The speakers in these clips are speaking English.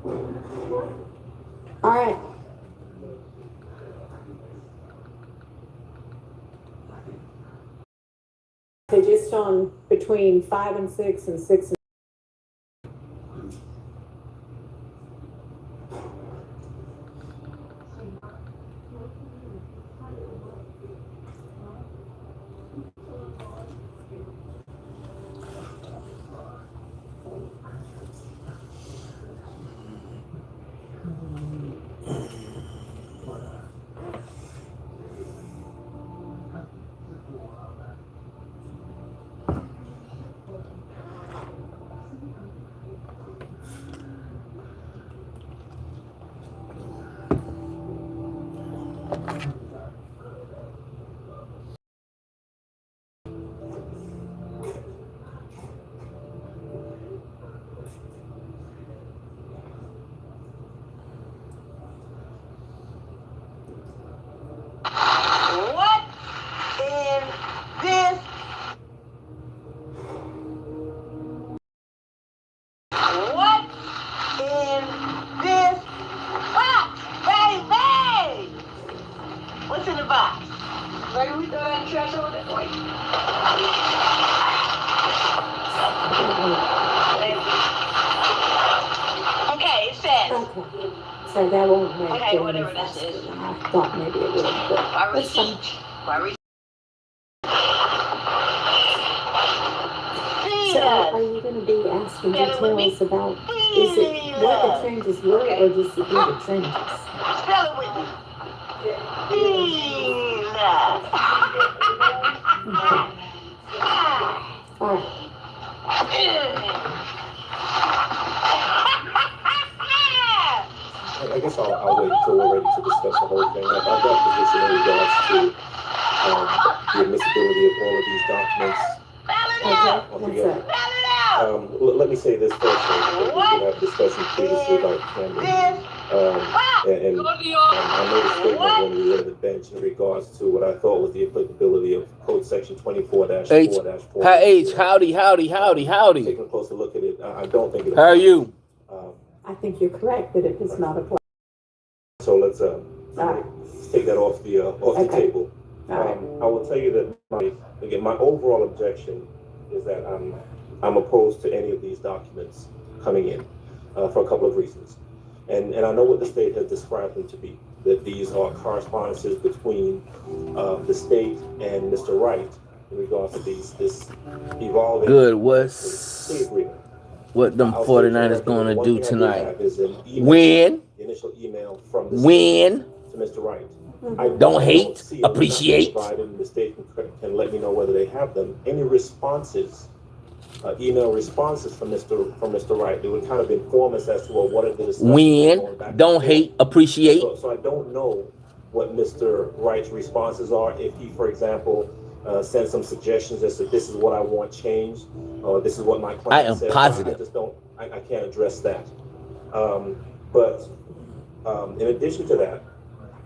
All right. So just on between 5 and 6 and 6 and What in this? What in this box, baby? What's in the box? Maybe we throw that in the trash over there. Wait. Okay, it says. okay. So that won't make Okay, it whatever any this faster is. than I thought maybe it would, but By that's fine. receipt. By receipt. So are you going to be asking details about is it what the changes were or just the changes? Spell it with me. All right. I guess I'll wait until we're ready to discuss the whole thing. I've got a position in regards to the admissibility of all of these documents. Okay, what's that? Let me say this first, because we did have a discussion previously about Camden. And I made a statement when we were at the bench in regards to what I thought was the applicability of Code Section 24-4-4. Hi, H. Howdy. Taking a closer look at it, I don't think it. How are you? I think you're correct that it does not apply. So let's right. take that off the table. Right. I will tell you that my overall objection is that I'm opposed to any of these documents coming in for a couple of reasons, and I know what the state has described them to be. That these are correspondences between the state and Mr. Wright in regards to this evolving. Good. Plea agreement. What them 49ers gonna do tonight? Win. The initial email from the Win. to Mr. Wright. Don't hate, appreciate. The state can let me know whether they have them. Any responses, email responses from Mr. Wright, they would kind of inform us as to what are the discussions. Win. Don't hate, appreciate. So I don't know what Mr. Wright's responses are. If he, for example, sends some suggestions as to this is what I want changed, or this is what my client I am says. positive. I just don't. I can't address that. But in addition to that,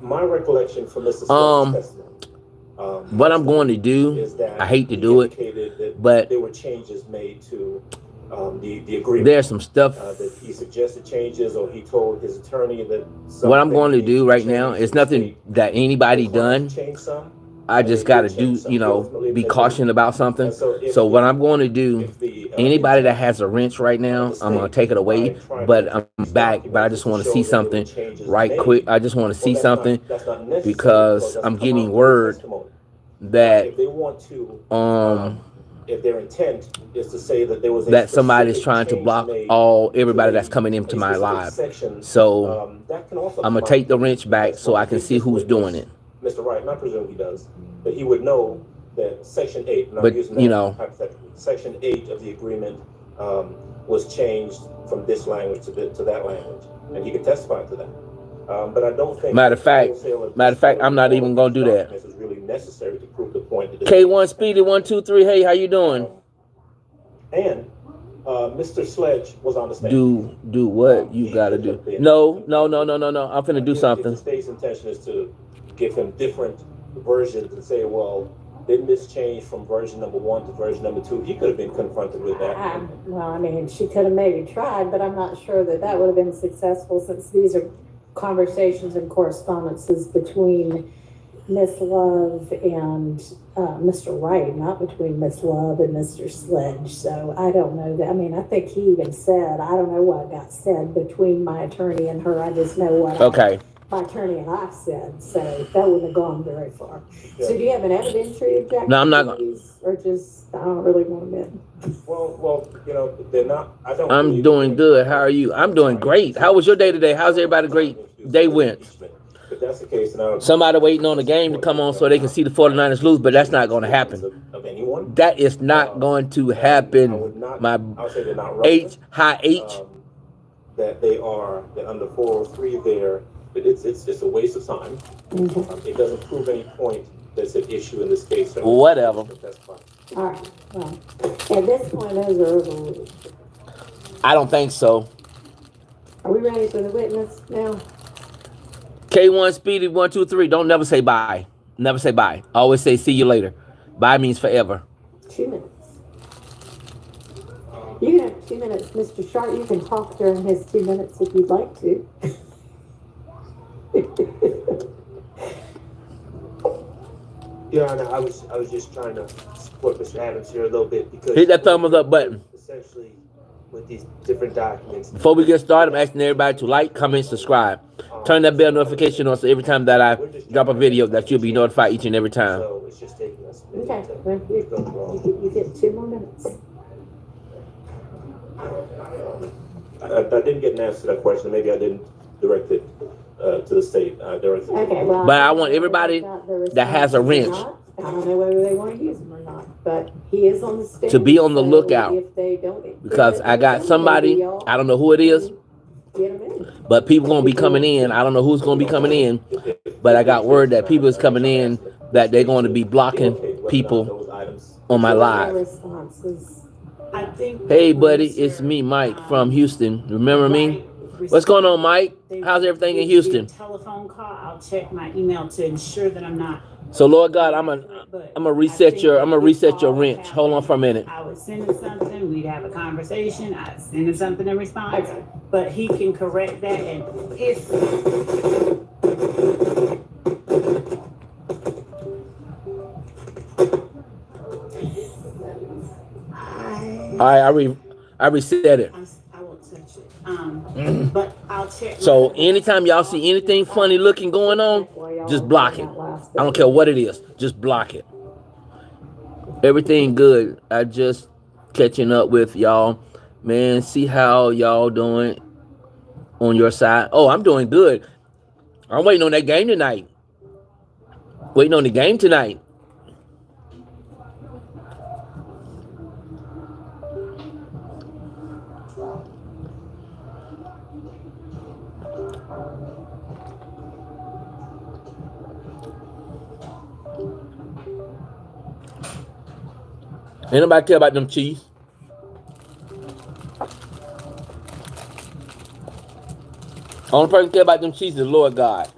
my recollection from Mr. Scott's testimony. What I'm going to do, is that I hate to do it, but there were changes made to the agreement. There's some stuff. That he suggested changes, or he told his attorney that. What I'm going to do right now is nothing that anybody done. Change some. I just got to do, be caution about something. So what I'm going to do, anybody that has a wrench right now, I'm going to take it away. But I'm back, but I just want to see something right quick. I just want to see something because I'm getting word that if their intent is to say that there was that somebody's trying to block everybody that's coming into my live. So I'm going to take the wrench back so I can see who's doing it. Mr. Wright, and I presume he does, but he would know that Section 8, and but, using that hypothetically, Section 8 of the agreement was changed from this language to that language, and he could testify to that. But I don't think. Matter of fact, I'm not even going to do that. This is really necessary to prove the point. That K1 Speedy 123. Hey, how you doing? And Mr. Sledge was on the stand. Do what you gotta do. No. I'm finna do something. If the state's intention is to give him different versions and say, well, didn't this change from version number 1 to version number 2? He could have been confronted with that. Well, I mean, she could have maybe tried, but I'm not sure that that would have been successful, since these are conversations and correspondences between Miss Love and Mr. Wright, not between Miss Love and Mr. Sledge. So I don't know that. I mean, I think he even said, I don't know what got said between my attorney and her. I just know what my attorney and I said. So that wouldn't have gone very far. Yeah. So do you have an evidentiary objection? No, I'm not going. Or just, I don't really want to admit. Well, you know, they're not. I'm doing good. How are you? I'm doing great. How was your day today? How's everybody great day went? If that's the case, now somebody waiting on the game to come on so they can see the 49ers lose, but that's not going to happen. That is not going to happen. My high H. That they're under 403 there, but it's a waste of time. Mm-hmm. It doesn't prove any point that's an issue in this case. So whatever. That's fine. All right. Well, at this point, those are overruled. I don't think so. Are we ready for the witness now? K1 Speedy 123. Don't never say bye. Never say bye. Always say see you later. Bye means forever. 2 minutes. You can have 2 minutes, Mr. Sharp. You can talk during his 2 minutes if you'd like to. Yeah, I was just trying to support Mr. Adams here a little bit because hit that thumbs up button. Essentially, with these different documents. Before we get started, I'm asking everybody to like, comment, subscribe. Turn that bell notification on so every time that I drop a video that you'll be notified each and every time. So it's just taking us. Okay, you get 2 more minutes. I didn't get an answer to that question. Maybe I didn't direct it to the state. Okay, well, but I want everybody that has a wrench. I don't know whether they want to use them or not, but he is on the stage to be on the lookout. If they don't, because I got somebody, I don't know who it is, but people gonna be coming in. I don't know who's gonna be coming in, but I got word that people is coming in that they're going to be blocking people on my live. Hey buddy, it's me, Mike from Houston. Remember me? What's going on, Mike? How's everything in Houston? Telephone call. I'll check my email to ensure that I'm not. So Lord God, I'm gonna reset your wrench. Hold on for a minute. I would send him something. We'd have a conversation. I'd send him something in response, but he can correct that. And if all right, I reset it. I won't touch it. But I'll check. So anytime y'all see anything funny looking going on, just block it. I don't care what it is. Just block it. Everything good. I just catching up with y'all. Man, see how y'all doing on your side. Oh, I'm doing good. I'm waiting on that game tonight. Waiting on the game tonight. Ain't nobody care about them Chiefs. Only person care about them Chiefs is the Lord God.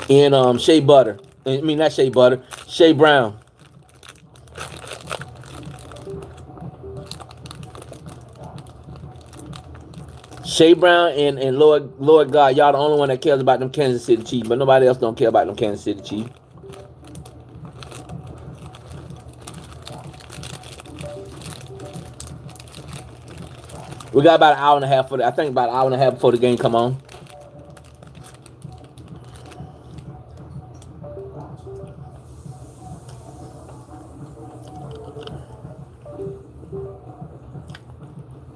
And Shea Butter. I mean, not Shea Butter. Shea Brown. Shea Brown and Lord God. Y'all the only one that cares about them Kansas City Chiefs. But nobody else don't care about them Kansas City Chiefs. We got about an hour and a half I think about an hour and a half before the game come on.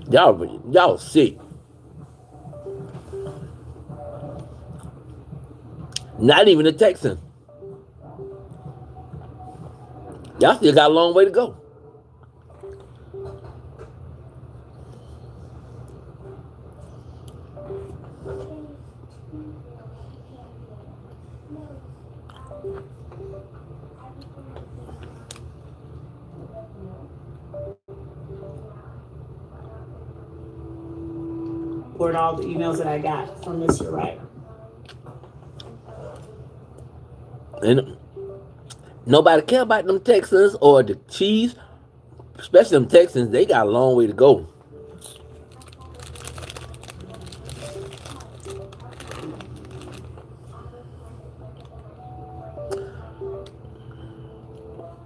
Y'all sick. Not even the Texans. Y'all still got a long way to go. All the emails that I got from Mr. Wright. Nobody care about them Texans or the Chiefs, especially them Texans. They got a long way to go.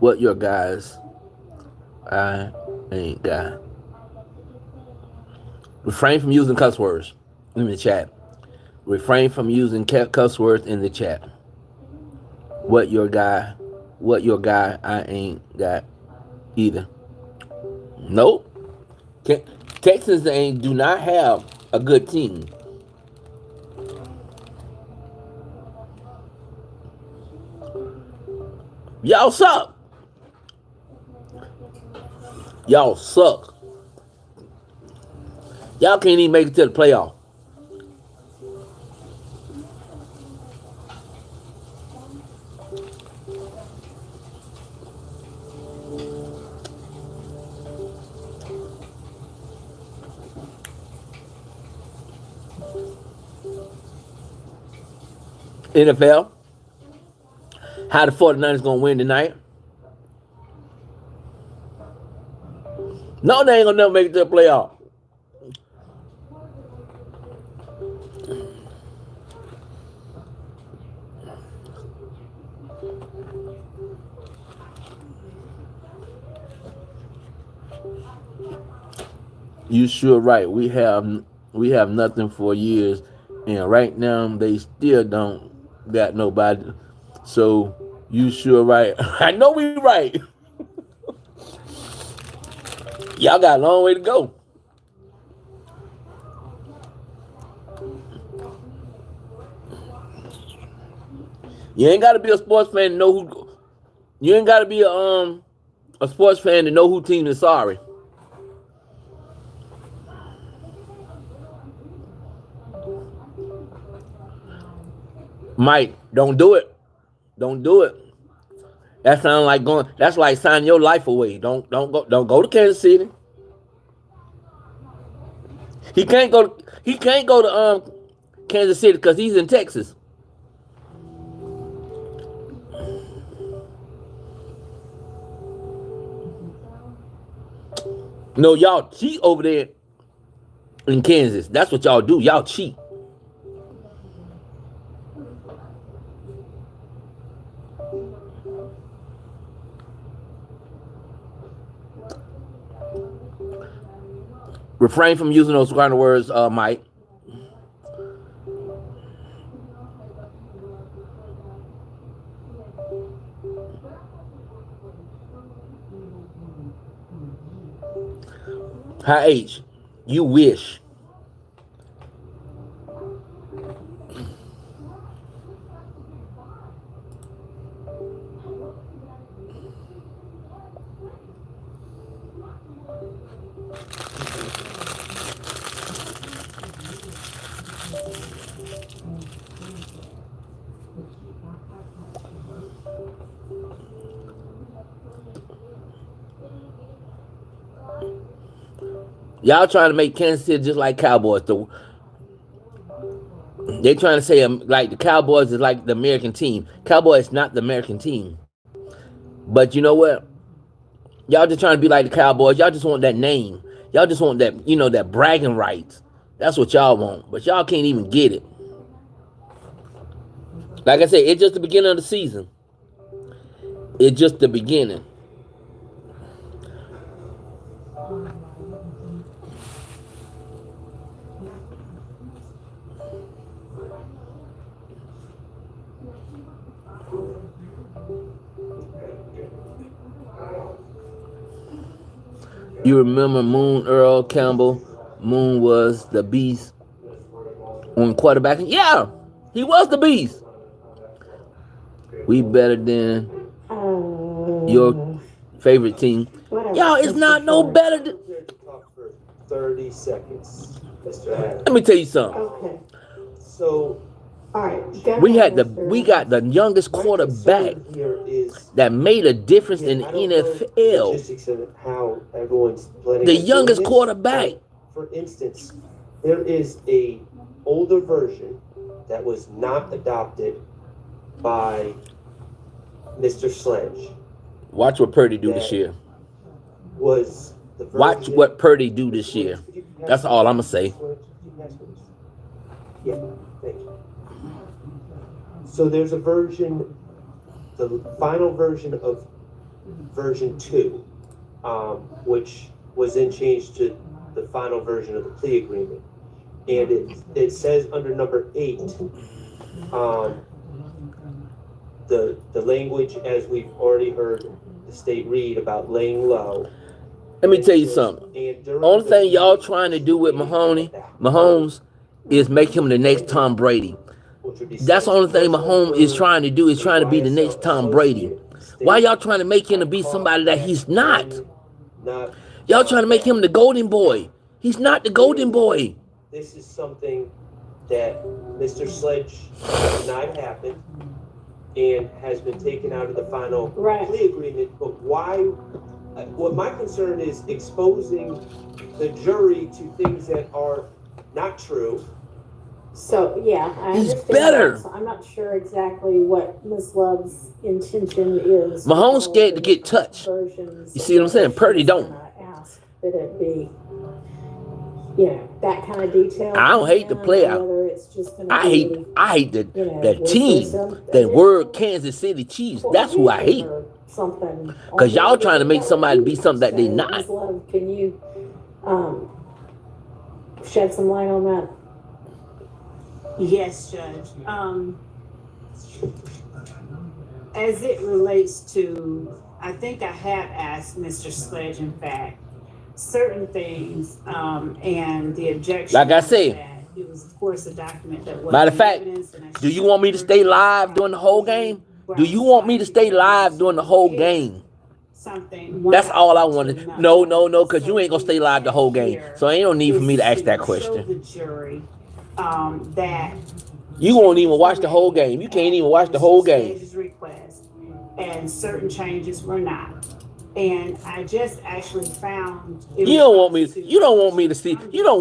What your guys? I ain't got. Refrain from using cuss words in the chat. Refrain from using cuss words in the chat. What your guy? I ain't got either. Nope. Texans do not have a good team. Y'all suck. Y'all suck. Y'all can't even make it to the playoff. NFL, how the 49ers gonna win tonight? No, they ain't gonna never make it to the playoff. You sure right. We have nothing for years, and right now they still don't got nobody. So you sure right. I know we right. Y'all got a long way to go. You ain't got to be a sports fan to know who. You ain't got to be a sports fan to know who team is sorry. Mike, don't do it. Don't do it. That sounds like going. That's like signing your life away. Don't go to Kansas City. He can't go to Kansas City because he's in Texas. No, y'all cheat over there in Kansas. That's what y'all do. Y'all cheat. Refrain from using those kind of words, Mike. High H, you wish. Y'all trying to make Kansas City just like Cowboys. They trying to say like the Cowboys is like the American team. Cowboys is not the American team. But you know what? Y'all just trying to be like the Cowboys. Y'all just want that name. Y'all just want that, that bragging rights. That's what y'all want. But y'all can't even get it. Like I said, it's just the beginning of the season. It's just the beginning. You remember Moon Earl Campbell? Moon was the beast on quarterbacking. Yeah, he was the beast. We better than your favorite team. Y'all, it's not no better than. 30 seconds, Mr. Adams. Let me tell you something. Okay. So, All right. We got the youngest quarterback that made a difference in the NFL. How everyone's planning the youngest quarterback. For instance, there is a older version that was not adopted by Mr. Sledge Watch what Purdy do this year. was the Watch version- what Purdy do this year. That's all I'm gonna say. Yeah, thank you. So there's a version, the final version of version 2, which was then changed to the final version of the plea agreement. And it says under number 8, the language, as we've already heard the state read about laying low. Let me tell you something. And during Only the- thing y'all trying to do with Mahomes is make him the next Tom Brady. That's the only thing Mahomes is trying to do, is trying to be the next Tom Brady. Why y'all trying to make him to be somebody that he's not? Y'all trying to make him the golden boy. He's not the golden boy. This is something that Mr. Sledge denied happened and has been taken out of the final Right. plea agreement. But why? What my concern is exposing the jury to things that are not true. So, yeah, I He's understand. better. that. So I'm not sure exactly what Ms. Love's intention is. Mahomes scared to get touched. Versions You see what I'm saying? Purdy she's don't. gonna ask that it be, that kind of detail. I don't hate the and player. whether it's just gonna I be, hate the was team, there some that word additional Kansas City Chiefs. That's who I hate. or something. 'Cause y'all trying to make somebody be something that they So, not. Ms. Love, can you shed some light on that? Yes, Judge. As it relates to, I think I have asked Mr. Sledge, in fact, certain things, and the objection. Like I was said. that it was, of course, a document that was. Matter of fact, do you want me to stay live during the whole game? Do you want me to stay live during the whole game? Something. That's all I wanted. No, because you ain't gonna stay live the whole game. So ain't no need for me to ask that Show question. the jury, that. You won't even watch the whole game. You can't even watch the whole game. Sledge's request, and certain changes were not. And I just actually found. You don't want me to see. You don't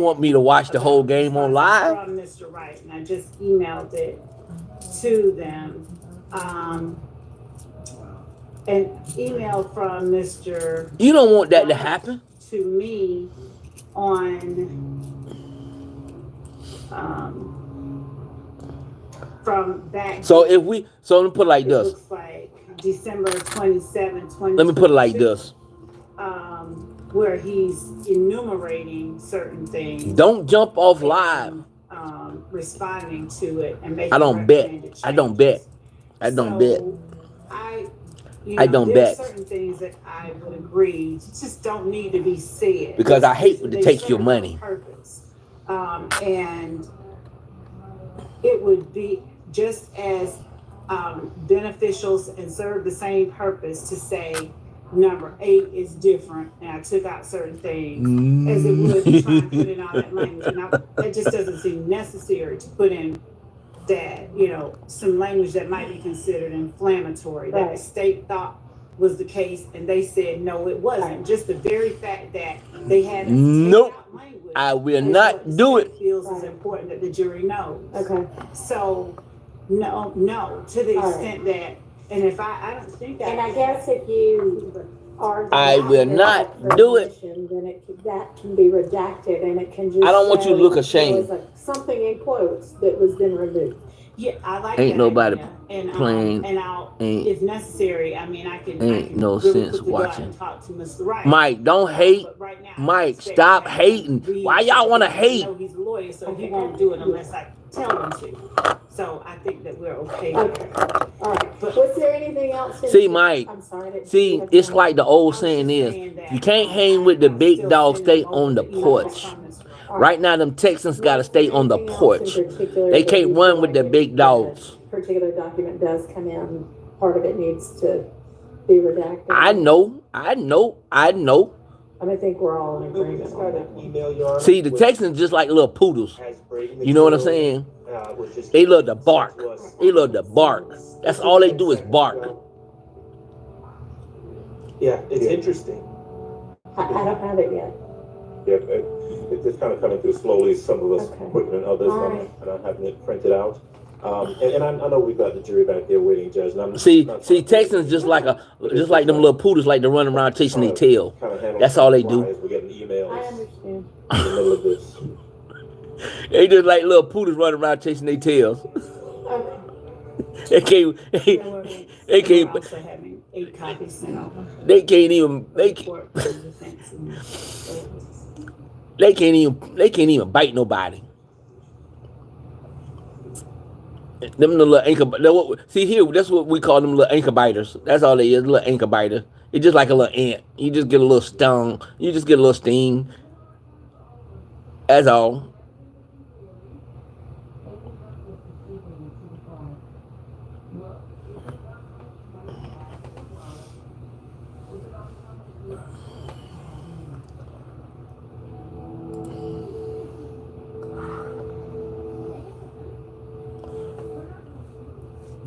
want me to watch the whole game on live. From Mr. Wright, and I just emailed it to them. An email from Mr. You don't want that to happen. to me on from back. So let me put it like it this. looks like December 27, 2022. Let me put it like this. Where he's enumerating certain things. Don't jump off live. Responding to it and making. I don't bet. recommended I don't changes. bet. I don't bet. So, I don't there's bet. certain things that I would agree just don't need to be said. Because I hate when They they take your serve money. a purpose. And it would be just as beneficial and serve the same purpose to say number 8 is different, and I took out certain things, as it would to try and put in all that language. And that just doesn't seem necessary to put in that, some language that might be considered inflammatory, that the Right. state thought was the case, and they said, no, it wasn't. Just the very fact that they had to take Nope. out language. I will is not what the do state it. Feels is Right. important that the jury knows. Okay. So, no, to the All right. extent that, and if I don't think And I guess if you are. I will not do it. Then that can be redacted and it can just. I don't want you to say look there ashamed. was something in quotes that was then removed. Yeah, I like Ain't that nobody idea. And, playing, and I'll, ain't- if necessary, I mean, I can no really sense quickly go out watching. and talk to Mr. Wright. Mike, don't hate. But right now, Mike, I expect stop him to hating. read Why y'all wanna something. I hate? know he's a lawyer, so he won't do it unless I tell him to. So I think that we're okay with Okay. that. All right. Was there anything else? See, Mike, I'm sorry. I didn't See, that it's down. like the old saying is, you can't hang with the big dog, stay on the porch. All Right now, them Texans got to stay on the Anything else porch. in particular They that can't you run feel with the like big if dogs. a particular document does come in, part of it needs to be redacted? I know. I think we're all in We agreement just on got that. an email, Your Honor, See, the which Texans just like little poodles. has Brady You know what I'm material, saying? which is They love to bark. sent to us. They love to bark. That's all they do is bark. Yeah, it's interesting. I don't have it yet. Yeah, it's just kind of coming through slowly, some of us Okay. quicker than others, All and right. I'm having it printed out. And I know we've got the jury back there waiting, Judge. And I'm See, not Texans just like them little poodles like to run around chasing their tail. That's all they do. We're getting emails I understand. in the middle of this. They just like little poodles running around chasing their tails. Okay. They can't. They We're can't. also having 8 copies sent over. They can't even. They can't even. They can't even bite nobody. Them the little anchor. See here, that's what we call them, little anchor biters. That's all they is, little anchor biter. It's just like a little ant. You just get a little stung. You just get a little sting. That's all.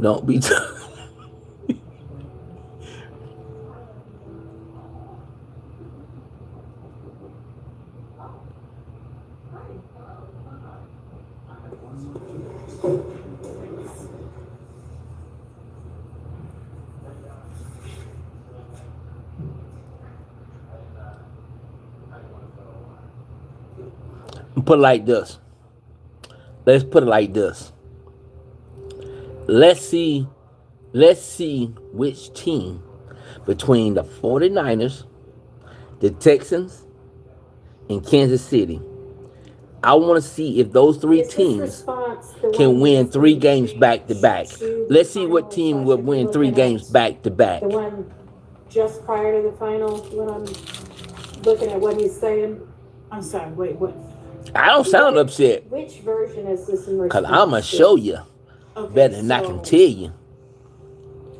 Don't be. Put it like this. Let's put it like this. Let's see which team between the 49ers, the Texans, and Kansas City. I want to see if those three teams can win 3 games back to back. Let's see what team would win 3 games back to back. The one just prior to the final, when I'm looking at what he's saying. I'm sorry, wait, what? I don't sound upset, Which version is this in response because I'm going to show you Okay, better than I can tell you.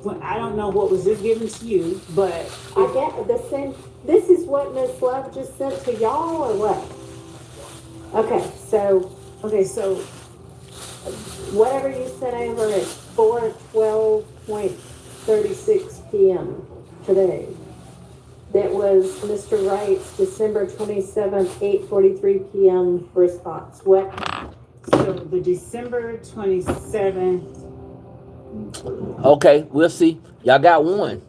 Well, I don't know what was just given to you, but I get the same. This is what Miss Love just sent to y'all, or what? Okay, so whatever you sent over at 4:12:36 p.m. today. That was Mr. Wright's December 27th, 8:43 p.m. response. What? so the December 27th. Okay, we'll see. Y'all got one.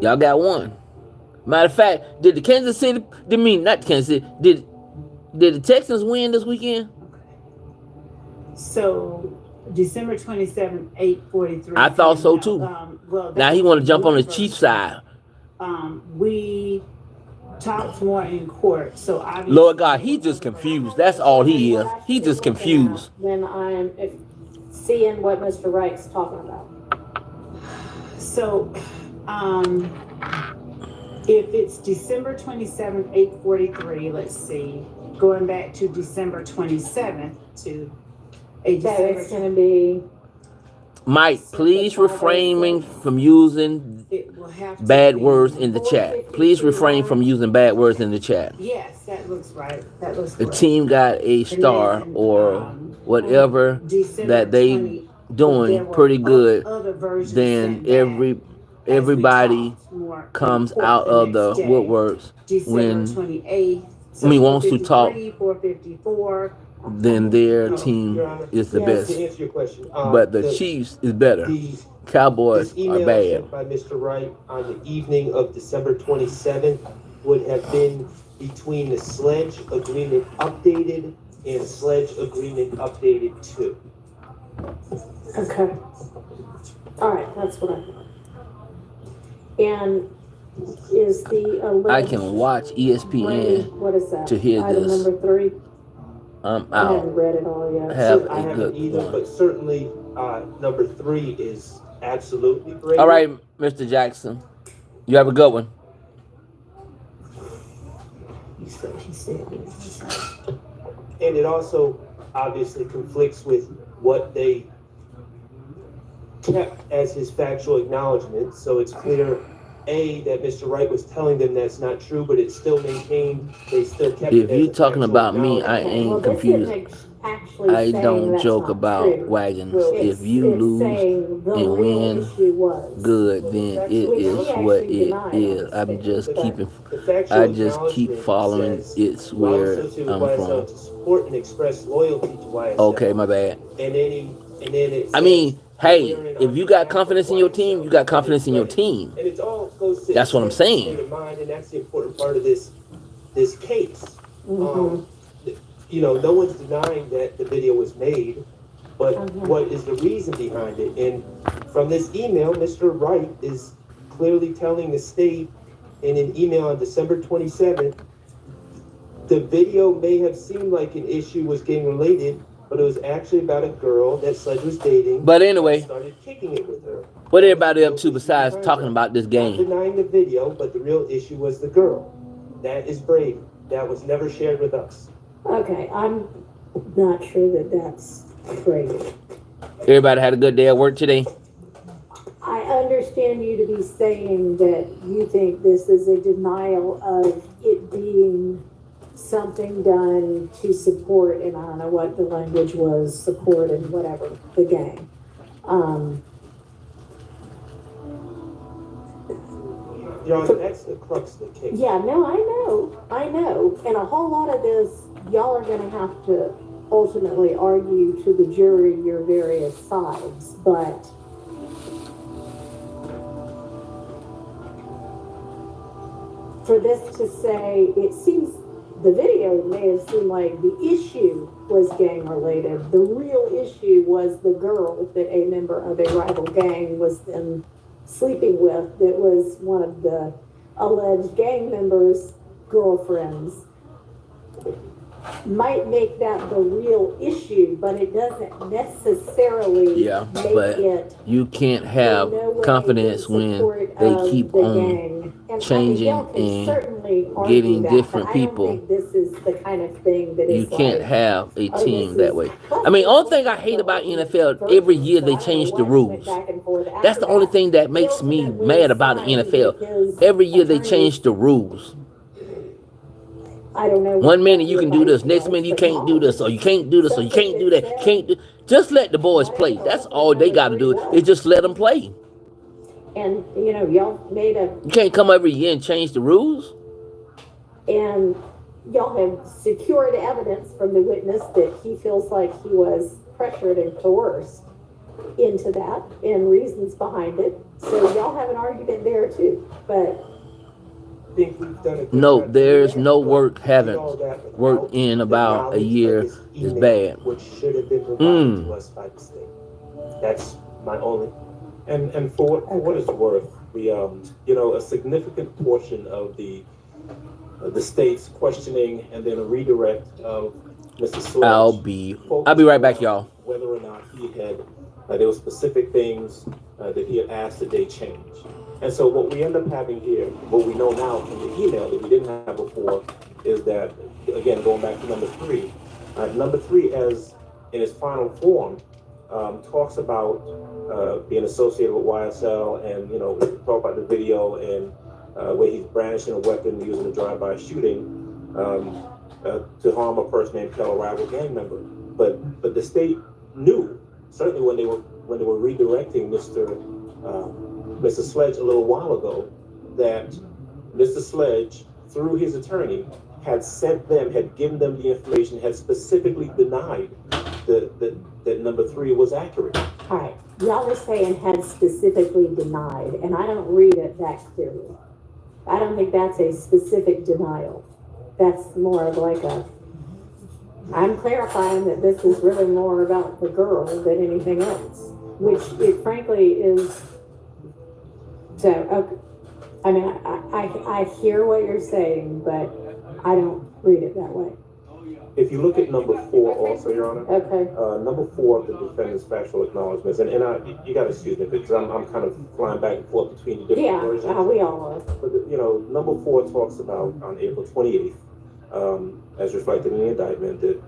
Y'all got one. Matter of fact, did the Kansas City, not Kansas City, did the Texans win this weekend? So December 27th, 8:43. I thought so too. Now he want to jump on the Chiefs side. We talked more in court, so obviously. Lord God, he just confused. That's all he is. He just confused. When I'm seeing what Mr. Wright's talking about. So, if it's December 27th, 8:43, let's see, going back to December 27th to a So December. it's going to be. Mike, please refrain from using It will have to bad be- words in the chat. Please refrain from using bad words in the chat. Yes, that looks right. That looks The correct. team got a star then, or whatever December that they 20 there doing were pretty good. other versions Then sent back as we everybody talked more in comes court out of the next day. woodworks. December when 28th. wants to talk, 454. then their team Your Honor, is the Yes. best. To answer your question, But the Chiefs is better. the Cowboys this are email bad. sent by Mr. Wright on the evening of December 27th would have been between the Sledge Agreement Updated and Sledge Agreement Updated 2. Okay. All right, that's what I thought. And is the alleged I can watch ESPN. what is that? to hear Item this. number 3. I'm I out. haven't read it all yet. Have I a haven't good either, one. but certainly number 3 is absolutely great. All right, Mr. Jackson. You have a good one. He said this. And it also obviously conflicts with what they kept as his factual acknowledgement. So it's clear, A, that Mr. Wright was telling them that's not true, but it's still maintained. They still kept If it as you a talking factual about me, I acknowledgement. ain't Well, confused. this didn't actually actually I saying don't that's joke not about true. wagons. It's, If you it's lose saying the and real win, issue was. good, then it Which he is what actually it denied on is. the I'm stand, just but- keeping. The factual I just keep acknowledgement following. says, It's "While where associated I'm with YSL from. to support and express loyalty to YSL." Okay, my bad. And then it I says, mean, hey, "We're in if on you got behalf of confidence in your YSL." team, you got That confidence is in your right. team. And it all goes to That's what I'm intent, saying. state of mind, and that's the important part of this case. Mhm. You know, no one's denying that the video was made, but Mhm. what is the reason behind it? And from this email, Mr. Wright is clearly telling the state in an email on December 27th, the video may have seemed like an issue was gang related, but it was actually about a girl that Sledge was dating. But anyway, and started kicking it with her. what everybody up to besides talking about this Not game? denying the video, but the real issue was the girl. That is brave. That was never shared with us. Okay, I'm not sure that that's great. Everybody had a good day at work today. I understand you to be saying that you think this is a denial of it being something done to support, and I don't know what the language was, support and whatever, the gang. Your Honor, that's the crux of the case. Yeah, no, I know. And a whole lot of this, y'all are gonna have to ultimately argue to the jury your various sides, but for this to say, it seems, the video may have seemed like the issue was gang related. The real issue was the girl that a member of a rival gang was then sleeping with, that was one of the alleged gang members' girlfriends. Might make that the real issue, but it doesn't necessarily Yeah, make but it you can't have in no way confidence in when support they of keep the on gang. And changing y'all can and certainly argue getting that, different but I don't people. think this is the kind of thing that You is can't like, have a oh, team this that is- way. I mean, only thing I hate about NFL, every year they change the rules. That's the only thing that makes me mad about the NFL. Every year they change the rules. I don't know. One minute you can do this, next minute you can't do this, or you can't do this, or you can't do that. Can't do. Just let the boys play. That's all they got to do. Is just let them play. And, you know, y'all made a, You can't come every year and change the rules. and y'all have secured evidence from the witness that he feels like he was pressured and coerced into that, and reasons behind it. So y'all have an argument there too, but I think we've done a good No, job there's doing no that, work but haven't all that without worked in the about a knowledge year of this is email, bad. which should have been provided to us by the state. That's my only. And for what it's worth, the you know, a significant portion of the state's questioning and then a redirect of Mr. Sledge. I'll be right back, y'all. Whether or not he had there were specific things that he had asked that they change. And so what we end up having here, what we know now from the email that we didn't have before, is that, again, going back to number three, as in its final form, talks about being associated with YSL, and, you know, talk about the video and where he's brandishing a weapon using a drive-by shooting to harm a person named Kel, a rival gang member. But the state knew, certainly when they were redirecting Mr. Sledge a little while ago, that Mr. Sledge, through his attorney, had given them the information, had specifically denied that number three was accurate. all right, y'all are saying had specifically denied, and I don't read it that clearly. I don't think that's a specific denial. That's more of like I'm clarifying that this is really more about the girl than anything else, which it frankly is. So, okay. I mean, I hear what you're saying, but I don't read it that way. If you look at number 4 also, Your Honor. Okay. Number 4 of the defendant's factual acknowledgments, and you gotta excuse me because I'm kind of flying back and forth between the different versions. Yeah, we all are. But, you know, number 4 talks about on April 28th, as reflected in the indictment, that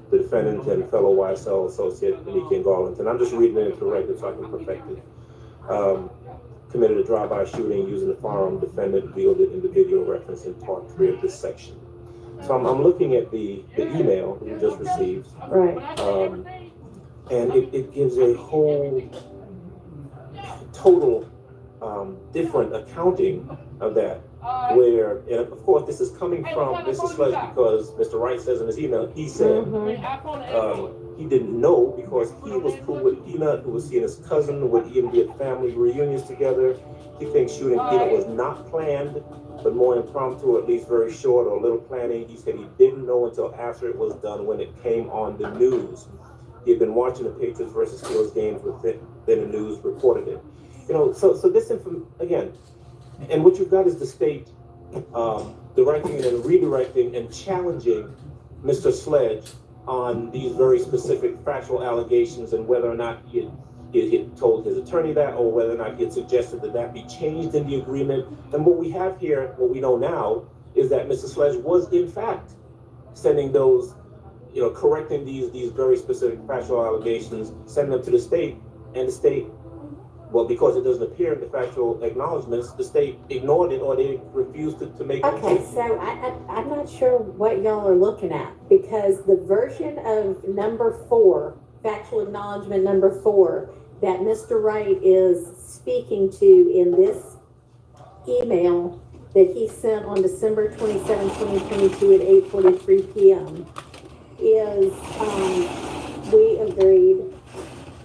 the defendant and fellow YSL associate, Nicky Garland, and I'm just reading it into record so I can perfect it, committed a drive-by shooting using the firearm defendant wielded in the video referenced in part 3 of this section. So I'm looking at the email that we just received, Right. and it gives a whole total different accounting of that. Where, and of course, this is coming from Mr. Sledge because Mr. Wright says in his email, he said he didn't know because he was cool with Peanut, who was seeing his cousin, would even be at family reunions together. He thinks shooting Peanut was not planned, but more impromptu, or at least very short, or a little planning. He said he didn't know until after it was done when it came on the news. He had been watching the Patriots versus Steelers games then the news reported it. You know, so this again, and what you've got is the state directing and redirecting and challenging Mr. Sledge on these very specific factual allegations and whether or not he had told his attorney that, or whether or not he had suggested that be changed in the agreement. And what we have here, what we know now, is that Mr. Sledge was in fact sending those, correcting these very specific factual allegations, sending them to the state, and the state, well, because it doesn't appear in the factual acknowledgments, the state ignored it, or they refused to make it. Okay, so I'm not sure what y'all are looking at, because the version of number 4, factual acknowledgement number 4, that Mr. Wright is speaking to in this email that he sent on December 27, 2022 at 8:43 p.m. is, we agreed,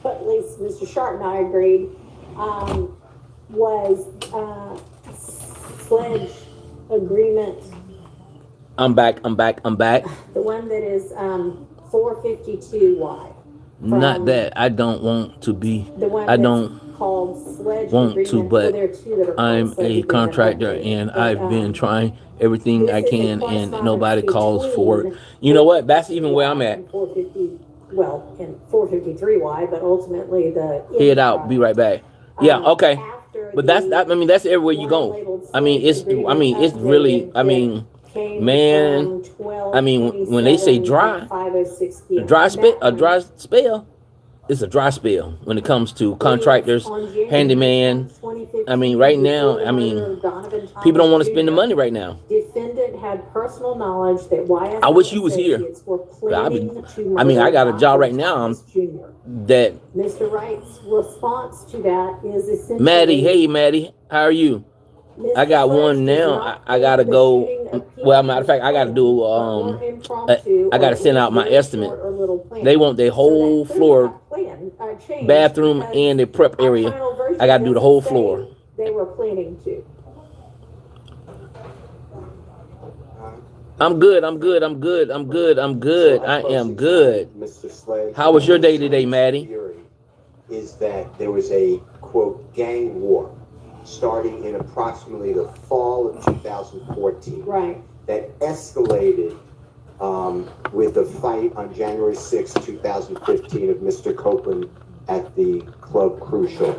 but at least Mr. Sharp and I agreed, was Sledge agreement. I'm back. The one that is 452Y. Not that I don't want to be. The one I that's don't called Sledge want agreement. to, but there are two that are called I'm Sledge a agreement, contractor, okay. and But, I've been trying everything this I is a can, and correspondence nobody calls for it. between You know what? That's even where I'm at. and 450, well, and 453Y, but ultimately the Head out. Be right back. Yeah. Okay. After But that's the I mean, that's everywhere you one go. labeled I mean, Sledge agreement it's really. I mean, came man, from 12, I mean, when they say 27 dry, at 5:06 p.m. a dry That spell. It's a dry spell when it comes to one contractors, on January handyman. 2015, I mean, right now, before the I mean, murder of Donovan Thomas people don't want to spend the Jr. money right now. Defendant had personal knowledge that YSL I wish you was here. associates were I'll be- planning to I mean, I got a murder job right Donovan now Thomas Jr. That Mr. Wright's response to that is essentially, Maddie, hey Maddie, how are you? I Mr. got Sledge one does now. not I gotta think the go. shooting of Well, Pete matter of fact, I gotta was do planned, but more impromptu, I gotta or at send out least my very estimate. short or little planned. They want their So whole that floor, got changed bathroom, because and the prep our area. final version I gotta do the doesn't whole say floor. They were planning to. I'm good. I am good. Mr. Sledge. How was your day today, Maddie? Theory is that there was a, quote, gang war starting in approximately the fall of 2014. Right. That escalated with a fight on January 6, 2015 of Mr. Copeland at the Club Crucial.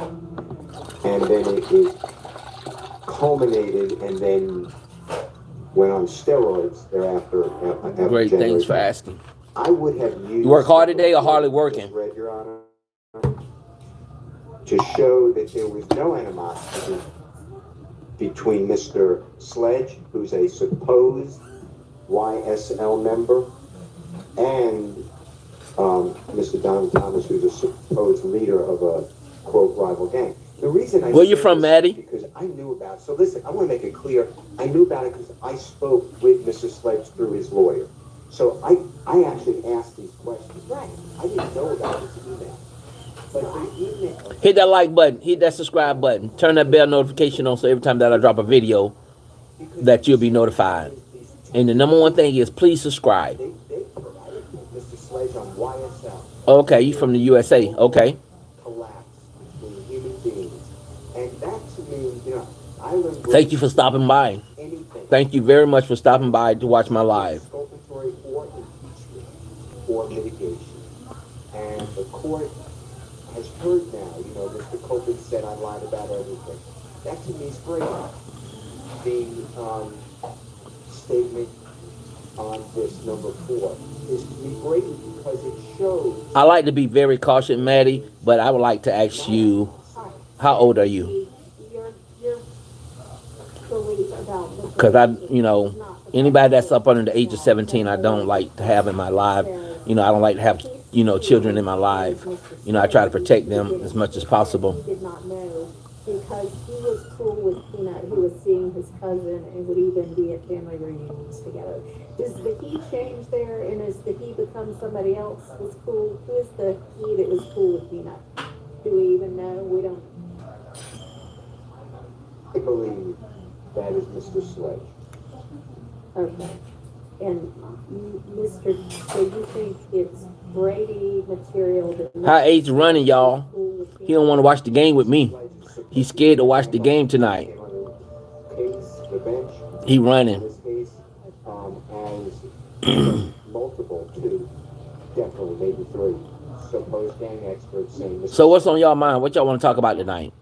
And then it culminated and then went on steroids thereafter. After Great, January thanks for 6th. asking. I would have used. You work hard today or hardly working? Read, Your Honor, to show that there was no animosity between Mr. Sledge, who's a supposed YSL member, and Mr. Don Thomas, who's a supposed leader of a, quote, rival gang. The reason I Where you say from, this Maddie? is because I knew about it. So listen, I want to make it clear. I knew about it because I spoke with Mr. Sledge through his lawyer. So I actually asked these questions. Right. I didn't know about this email. But the email... Hit that like button. Hit that subscribe button. Turn that bell notification on so every time that I drop a video that you'll be notified. And the number one thing is please subscribe. They provided Mr. Sledge on YSL. Okay, you from the USA. Okay. Collapse between human beings. And that to me, I learned... Thank you for stopping by. Anything. Thank you very much for stopping by to watch my live. Exculpatory or impeachment or mitigation. And the court has heard now, Mr. Copeland said I lied about everything. That to me is great. The statement on this number 4 is to me great because it shows... I like to be very cautious, Maddie, but I would like to ask you, how old are you? Your belief about the Because I, is not Anybody that's up under the age of 17, I don't like to have in my life. You know, I don't like to have, you know, children in my life. You know, I try to protect them as much as possible. He did not know because he was cool with Peanut. He was seeing his cousin and would even be at family reunions together. Does the he change there, and is the he become somebody else was cool? Who is the he that was cool with Peanut? Do we even know? We don't. I believe that is Mr. Sledge. Okay. And Mr. So you think it's Brady material that? How age running, y'all? He don't want to watch the game with me. He's scared to watch the game tonight. The bench. He running. In this case, as multiple, two, definitely, maybe three. So most gang experts saying this. So what's on y'all mind? What y'all want to talk about tonight?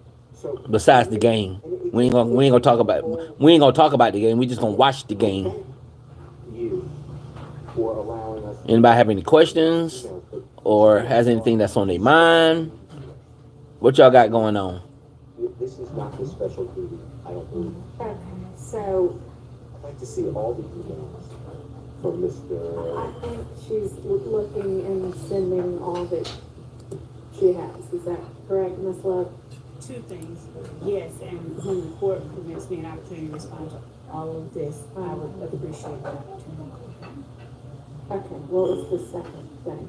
Besides the game, we ain't gonna talk about the game. We just gonna watch the game. You for allowing us. Anybody have any questions or has anything that's on their mind? What y'all got going on? This is not the special duty, I don't believe. Okay. So I'd like to see all the emails from Mr. I think she's looking and sending all that she has. Is that correct, Ms. Love? Two things, yes, and when the court permits me an opportunity to respond to all of this, I would appreciate that opportunity. Okay, what was the second thing?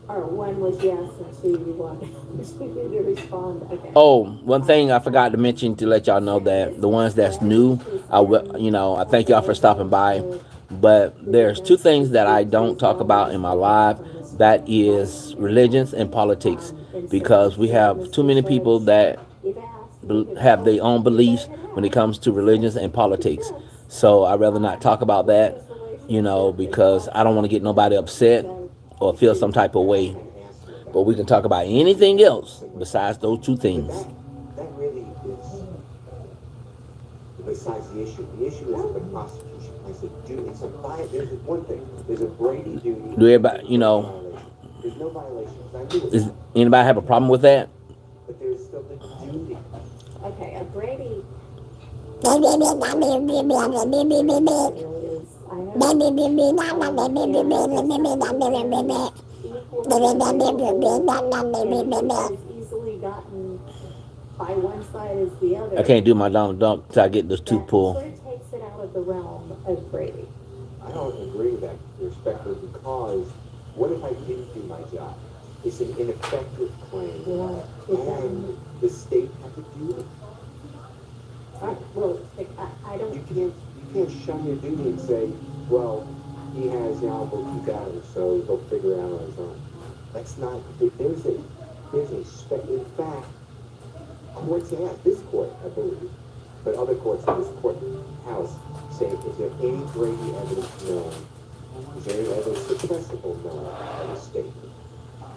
Or one was yes and two you wanted to respond. Okay. Oh, one thing I forgot to mention to let y'all know that the ones that's new, I thank y'all for stopping by. But there's two things that I don't talk about in my live. That is religions and politics, because we have too many people that have their own beliefs when it comes to religions and politics. So I'd rather not talk about that, because I don't want to get nobody upset or feel some type of way. But we can talk about anything else besides those two things. That really is besides the issue. The issue is the prosecution. I said, it's a violation. There's one thing. There's a Brady duty. Do everybody, There's no violation. Is anybody have a problem with that? But there's still the duty. Okay, a Brady. Easily gotten by one side as the other. I can't do my Donald Duck till I get those two pull. Sort of takes it out of the realm of Brady. I don't agree with that respectfully, because what if I didn't do my job? It's an ineffective claim. Yeah, and the state had to do it. Well, I don't. You can't shun your duty and say, well, he has the Alamo 2000, so he'll figure it out on his own. That's not. In fact, courts have, this court, I believe, but other courts in this court house say, is there any Brady evidence known? Is there any evidence suppressible known by the state?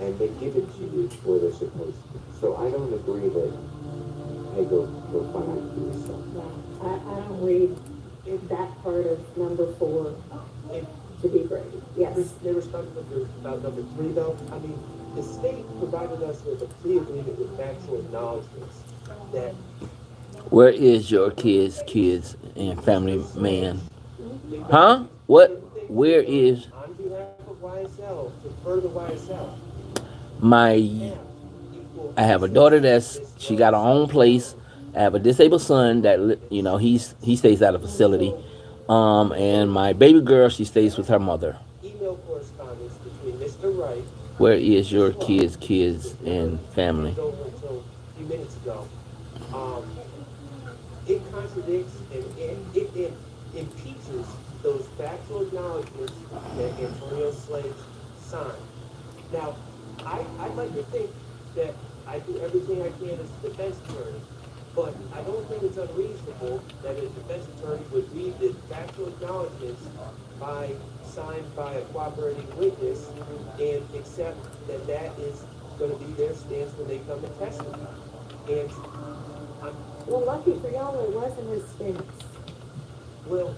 And they give it to you where they're supposed to. So I don't agree that, hey, go find out for yourself. I don't read that part of number 4 to be Brady. Yes. Irrespective about number 3, though, I mean, the state provided us with a plea agreement with factual acknowledgments that. Where is your kids and family man? Huh? What? Where is? On behalf of YSL, to further YSL. I have a daughter she got her own place. I have a disabled son that he stays at a facility, and my baby girl, she stays with her mother. Email correspondence between Mr. Wright. Where is your kids and family? Until a few minutes ago, it contradicts and it impeaches those factual acknowledgments that Antonio Sledge signed. Now, I'd like to think that I do everything I can as a defense attorney, but I don't think it's unreasonable that a defense attorney would read the factual acknowledgments signed by a cooperating witness and accept that is going to be their stance when they come to testify. And well, lucky for y'all, it wasn't his stance. Well,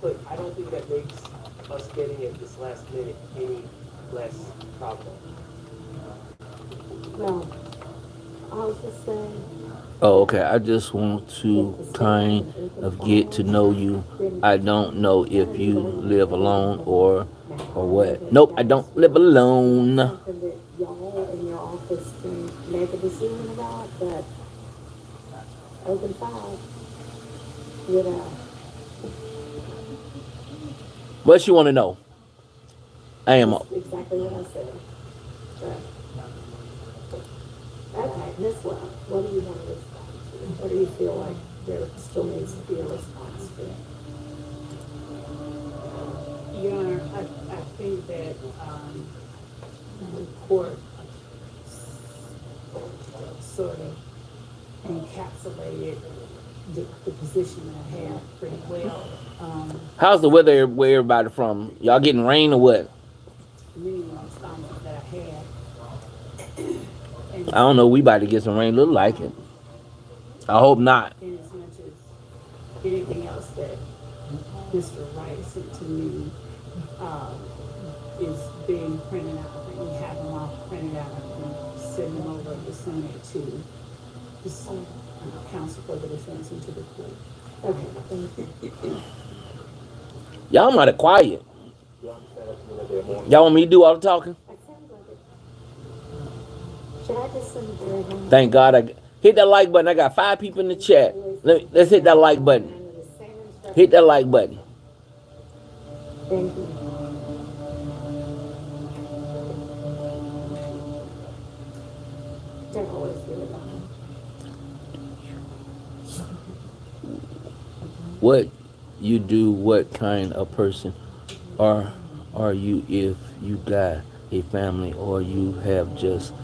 but I don't think that makes us getting it this last minute any less probable. No, I'll just say Oh, okay. I just want to kind of get to know you. I don't know if you live alone or what. Nope, I don't live alone. Something that y'all in your office can make a decision about, but open file, you know. What you want to know? I am. That's exactly what I said. But, okay, Miss Love, what do you want to respond to? What do you feel like there still needs to be a response to? Your Honor, I think that, the court sort of encapsulated the position that I have pretty well. How's the weather where everybody from? Y'all getting rain or what? Many of the responses that I had. And I don't know. We about to get some rain. Look like it. I hope not. in as much as anything else that Mr. Wright sent to me, is being printed out, and we have them all printed out, and send them over to send it to the counsel for the defense and to the court. Okay, thank you. Y'all mighty quiet. Y'all want me to do all the talking? That sounds like it. Should I just send it to everyone? Thank God I hit that like button. I got 5 people in the chat. Let's hit that like button. Hit that like button. Thank you. Don't always feel it. What you do? What kind of person are you if you got a family or you have just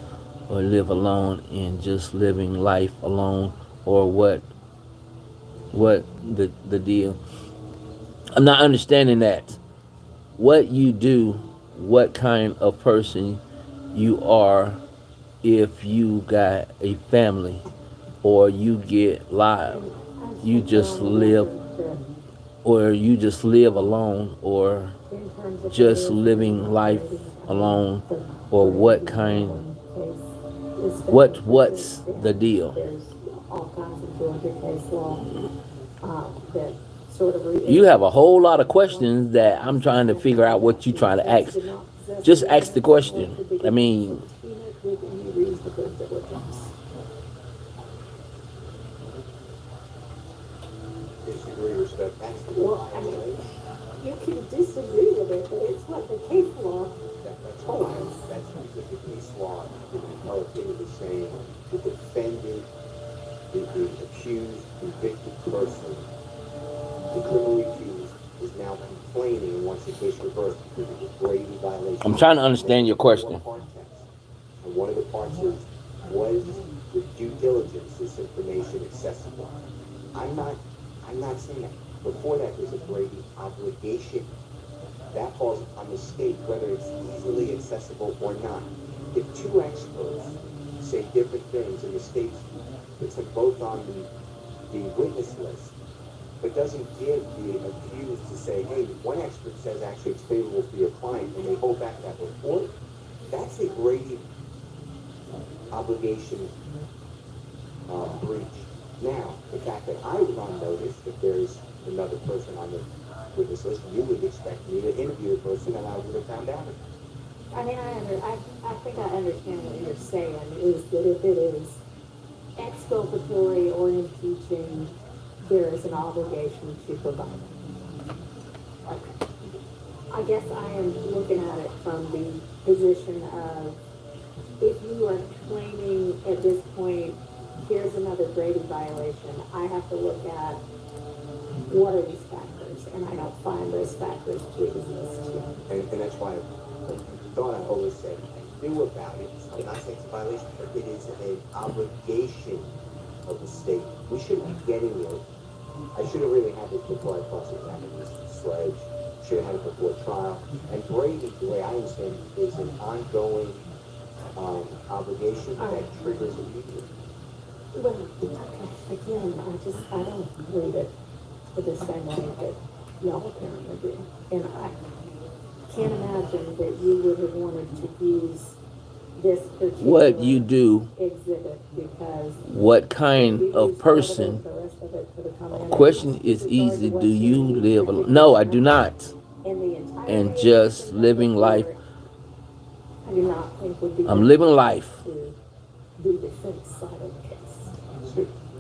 or live alone and just living life alone, or what the deal? I'm not understanding that. What you do, what kind of person you are if you got a family or you get live, you just live, or you just live alone, or just living life alone, or what kind, what's the deal? There's all kinds of Georgia case law that sort of. You have a whole lot of questions that I'm trying to figure out what you're trying to ask. Just ask the question. I mean, Disagree respectfully. well, I mean, you can disagree with it, but it's what the case law holds. That's because the case law, the authoritative is saying the defendant, the accused, convicted person, the criminally accused, is now complaining and wants the case reversed because of a Brady violation. I'm trying to understand your question. And one of the parts is, was the due diligence, this information accessible? I'm not saying that. Before that, there's a Brady obligation. That falls on the state, whether it's easily accessible or not. If 2 experts say different things and the state puts them both on the witness list, but doesn't give the accused to say, hey, one expert says actually it's favorable for your client, and they hold back that report, that's a Brady obligation breach. Now, the fact that I was on notice, if there's another person on the witness list, you would expect me to interview the person, and I would have found out. I mean, I think I understand what you're saying, is that if it is exculpatory or impeaching, there is an obligation to provide. Okay. I guess I am looking at it from the position of, if you are claiming at this point, here's another Brady violation, I have to look at what are these factors, and I don't find those factors to exist. And that's why I thought I always said, do about it. I'm not saying it's a violation, but it is an obligation of the state. We shouldn't be getting it. I should have really had this before I cross-examined this Sledge. Should have had it before trial. And Brady, the way I understand it, is an ongoing obligation that triggers impeachment. Well, okay, again, I don't read it the same way that y'all apparently do. And I can't imagine that you would have wanted to use this particular what you do, exhibit because what kind of person. Question is easy. Do you live alone? No, I do not. And just living life. I do not think would be. I'm living life. To do defense side of the case.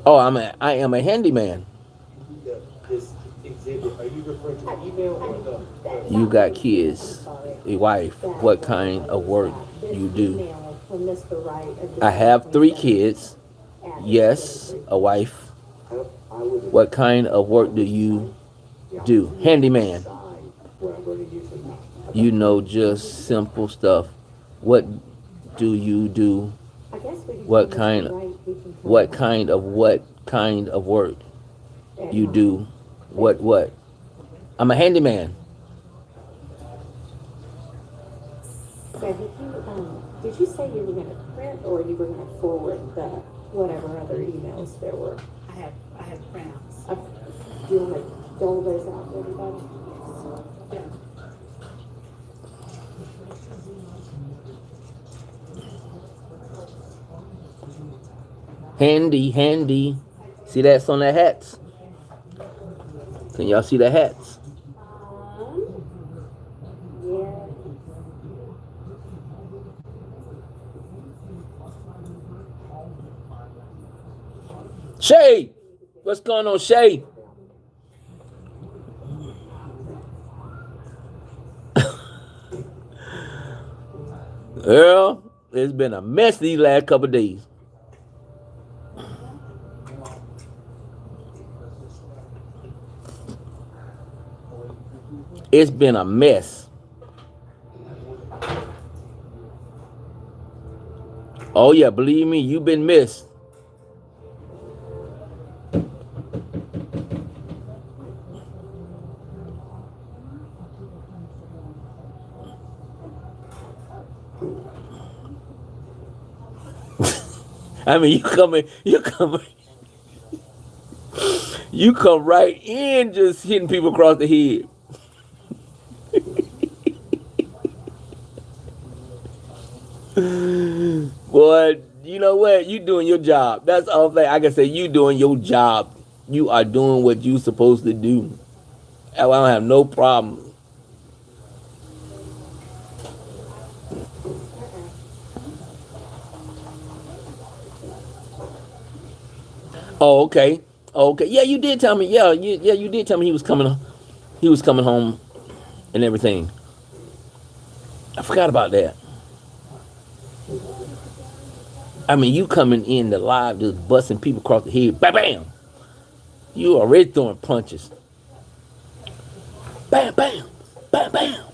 Oh, I am a handyman. This exhibit, are you referring to the email or the? You got kids, a wife. What kind of work you do? I have 3 kids. Yes, a wife. What kind of work do you do? Handyman. You know, just simple stuff. What do you do? What kind of work you do? What? I'm a handyman. So did you say you were going to print or you were going to forward the whatever other emails there were? I have printouts. Do you want to dole those out to everybody? Handy. See that's on the hats? Can y'all see the hats? Yeah. Shay! What's going on, Shay? Girl, it's been a mess these last couple of days. It's been a mess. Oh yeah, believe me, you've been missed. I mean, you come right in just hitting people across the head. Boy, you know what? You doing your job. That's all thing I can say. You doing your job. You are doing what you supposed to do. I don't have no problem. Oh, okay. Okay. Yeah, you did tell me. Yeah, you did tell me he was coming. He was coming home, and everything. I forgot about that. I mean, you coming in the live just busting people across the head. Bam, bam. You already throwing punches. Bam, bam, bam, bam.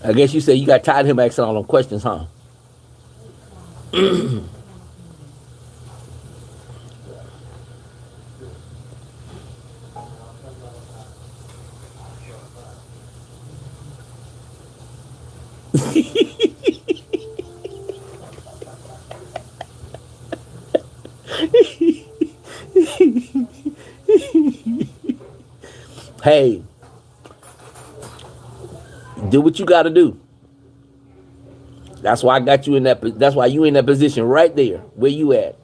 I guess you say you got tired of him asking all them questions, huh? Hey, do what you got to do. That's why I got you in that. That's why you in that position right there. Where you at?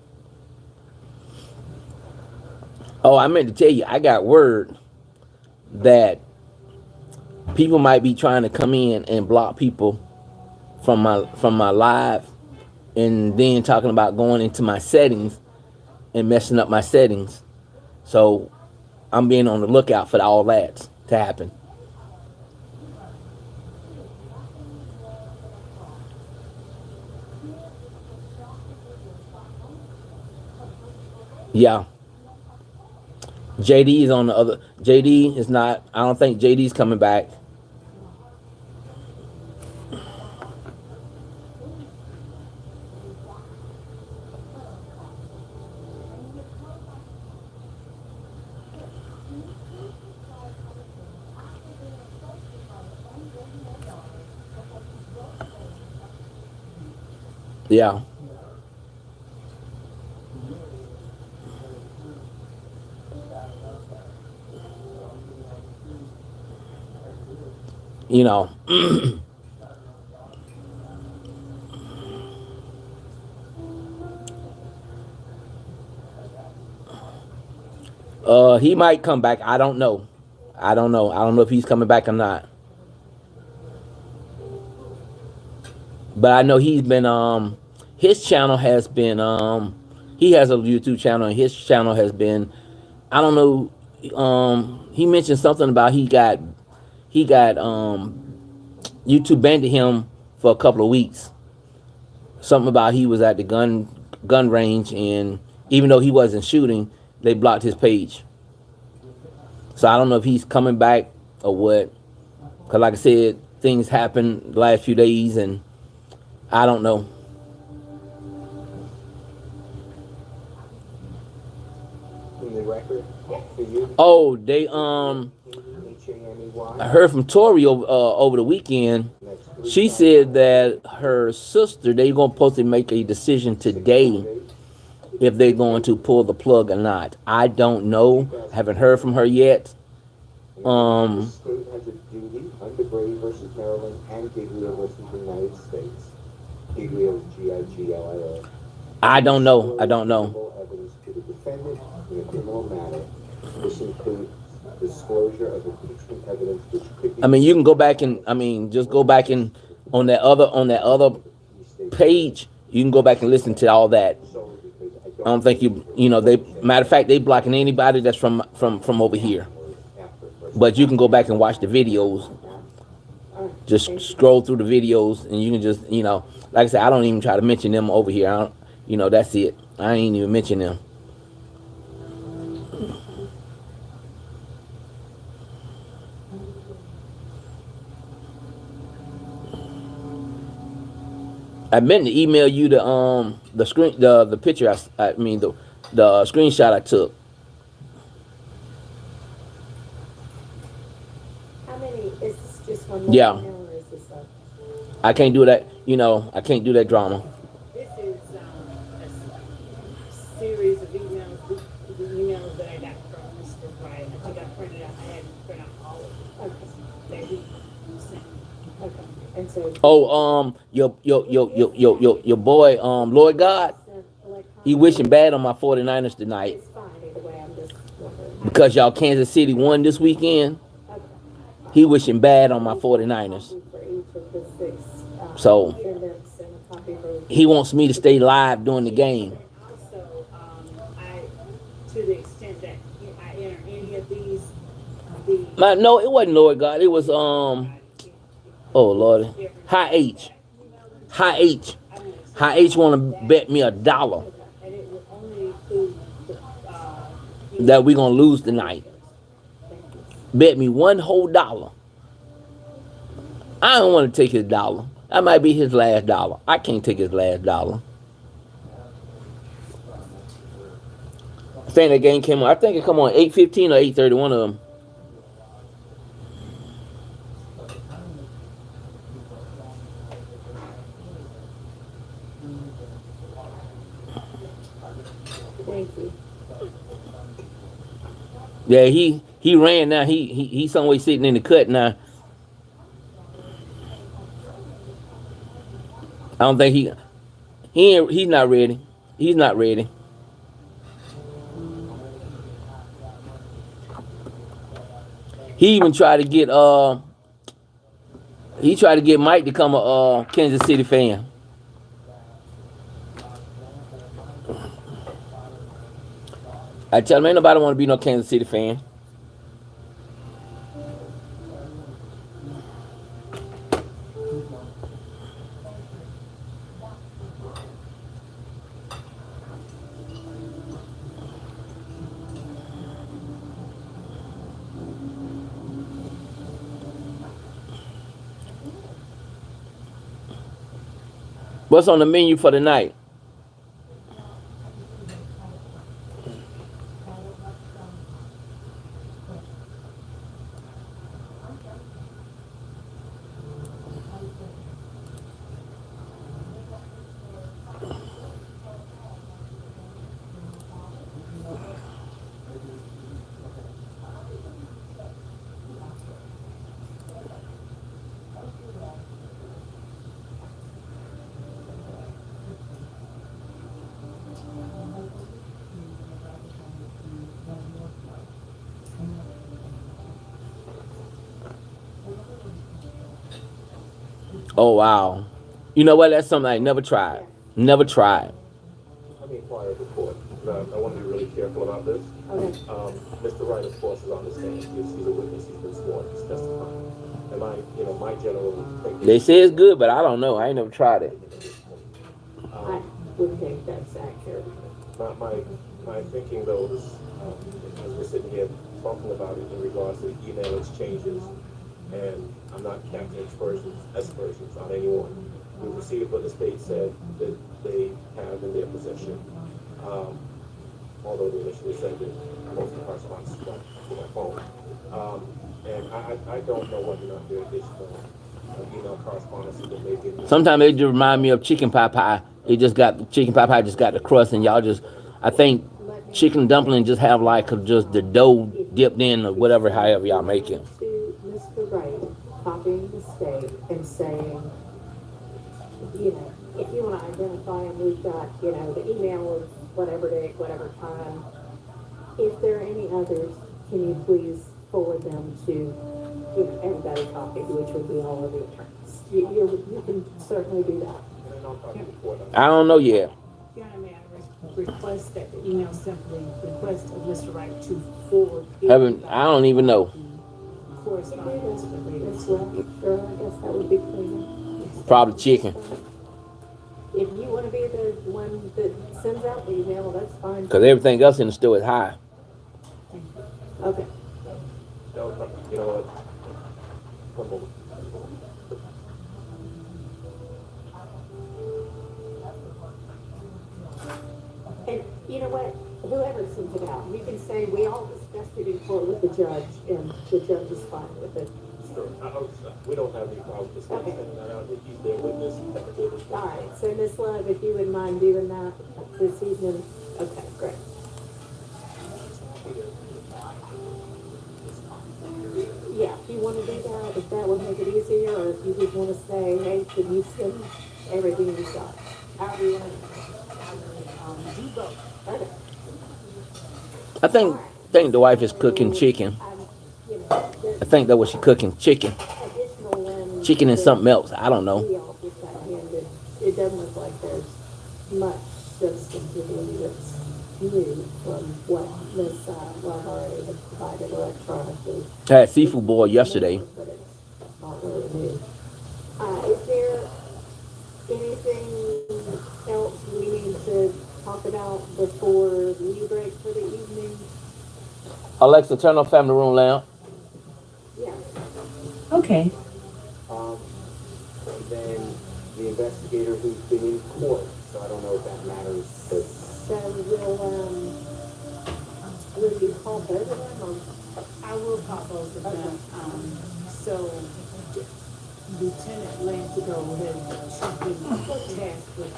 Oh, I meant to tell you, I got word that people might be trying to come in and block people from my live, and then talking about going into my settings and messing up my settings. So I'm being on the lookout for all that to happen. Yeah. JD is on the other. JD is not. I don't think JD's coming back. Yeah. You know, He might come back. I don't know. I don't know. I don't know if he's coming back or not. But I know he's been his channel has been he has a YouTube channel and his channel has been, I don't know, he mentioned something about he got YouTube banned him for a couple of weeks. Something about he was at the gun range, and even though he wasn't shooting, they blocked his page. So I don't know if he's coming back or what. Cause like I said, things happened the last few days, and I don't know. In the record for you? Oh, they I heard from Tori over the weekend. She said that her sister, they gonna supposed to make a decision today if they're going to pull the plug or not. I don't know. Haven't heard from her yet. The state has a duty under Gray versus Maryland and Giglio versus the United States. Giglio is Giglio. I don't know. I don't know. Evidence to the defendant in a criminal matter. This includes disclosure of impeachment evidence which could be. I mean, you can go back and just go back and on that other page. You can go back and listen to all that. I don't think they. Matter of fact, they blocking anybody that's from over here. But you can go back and watch the videos. Just scroll through the videos, and you can just, like I said, I don't even try to mention them over here. I don't, that's it. I ain't even mention them. I meant to email you the picture. The screenshot I took. How many, is this just one? Yeah. Email or is this I can't do that. I can't do that drama. This is a series of emails, the emails that I got from Mr. Wright. I think I printed out, I had to print out all of them that he sent. Okay, and so. Oh, your boy, Lord God, he wishing bad on my 49ers tonight It's fine either way, I'm just wondering. because y'all Kansas City won this weekend. Okay. He wishing bad on my 49ers. For each of the 6. So, defendants and a copy for. He wants me to stay live during the game. Also, to the extent that I enter any of these, No, it wasn't Lord God. It was oh Lord, High H. High H want to bet me $1 and it will only include that we gonna lose tonight. Bet me $1 whole. I don't want to take his $1. That might be his last $1. I can't take his last $1. I think that game came on. I think it come on 8:15 or 8:30. One of them. Thank you. Yeah, he ran now. He's somewhere sitting in the cut now. I don't think he's not ready. He's not ready. He even tried to get Mike to become a Kansas City fan. I tell him ain't nobody want to be no Kansas City fan. What's on the menu for tonight? Oh wow. You know what? That's something I never tried. Never tried. Let me inquire before. I want to be really careful about this. Okay. Mr. Wright, of course, is on the stand. He's a witness. He's been sworn. He's testifying. And my general thinking. They say it's good, but I don't know. I ain't never tried it. I would think that's accurate. My thinking though is, as we're sitting here talking about it in regards to email exchanges, and I'm not casting aspersions on anyone. We received what the state said that they have in their possession. Although they initially said that most of the correspondence is not to my phone. And I don't know whether or not there are additional email correspondence that may be. Sometimes they just remind me of chicken pot pie. Chicken pot pie just got the crust, and y'all just, I think chicken dumpling just have like just the dough dipped in or whatever, however y'all make it. To Mr. Wright, copying the state and saying, you know, if you want to identify him, we've got, you know, the email of whatever date, whatever time. If there are any others, can you please forward them to, you know, everybody copied, which would be all of the attorneys. You can certainly do that. I don't know yet. May I request that the email simply request of Mr. Wright to forward. I don't even know. Correspondence related As to. well, sure, I guess that would be cleaner. Probably chicken. If you want to be the one that sends out the email, that's fine. Because everything else in the store is high. Okay. No, you know what? One moment. And you know what? Whoever sends it out, you can say, we all discussed it in court with the judge, and the judge is fine with it. Sure. We don't have any problem with Okay. sending that out. He's their witness. All right, so Ms. Love, if you wouldn't mind doing that this evening, okay, great. Yeah, if you want to do that, if that would make it easier, or if you just want to say, hey, can you send everything you've got? However you want to do both. Okay. I think the wife is cooking chicken. You know, I think that's what she's cooking, chicken. additional ones. Chicken and something else. I don't know. We all just got handed. It doesn't look like there's much substantively that's new from what Ms. Love already had provided electronically. I had seafood boil yesterday. But it's not really new. Is there anything else we need to talk about before we break for the evening? Alexa, turn on family room lamp. Yeah. Okay. And then the investigator who's been in court, so I don't know if that matters, but So will you call both of them, or? I will call both of them. So Lieutenant Lantigo has been tasked with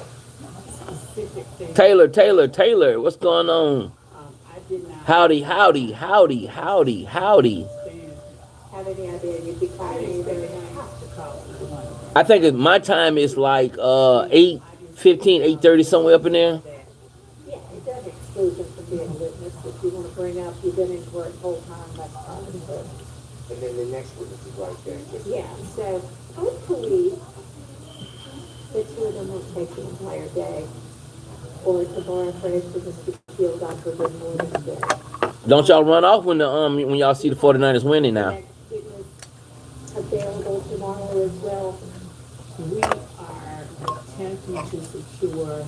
specific things. Taylor, what's going on? I did not Howdy. Have any idea you'd be calling either? have to call either one of them. I think my time is like 8:15, 8:30, somewhere up in there. Yeah, it does exclude them from being a witness. If you want to bring up, you've been in court the whole time, that's fine, but. and then the next witness is right there. Yeah, so hopefully the two of them won't take the entire day, or tomorrow for us to just feel God forbid more than a day. Don't y'all run off when y'all see the 49ers winning now. Next witness available tomorrow as well. We are attempting to secure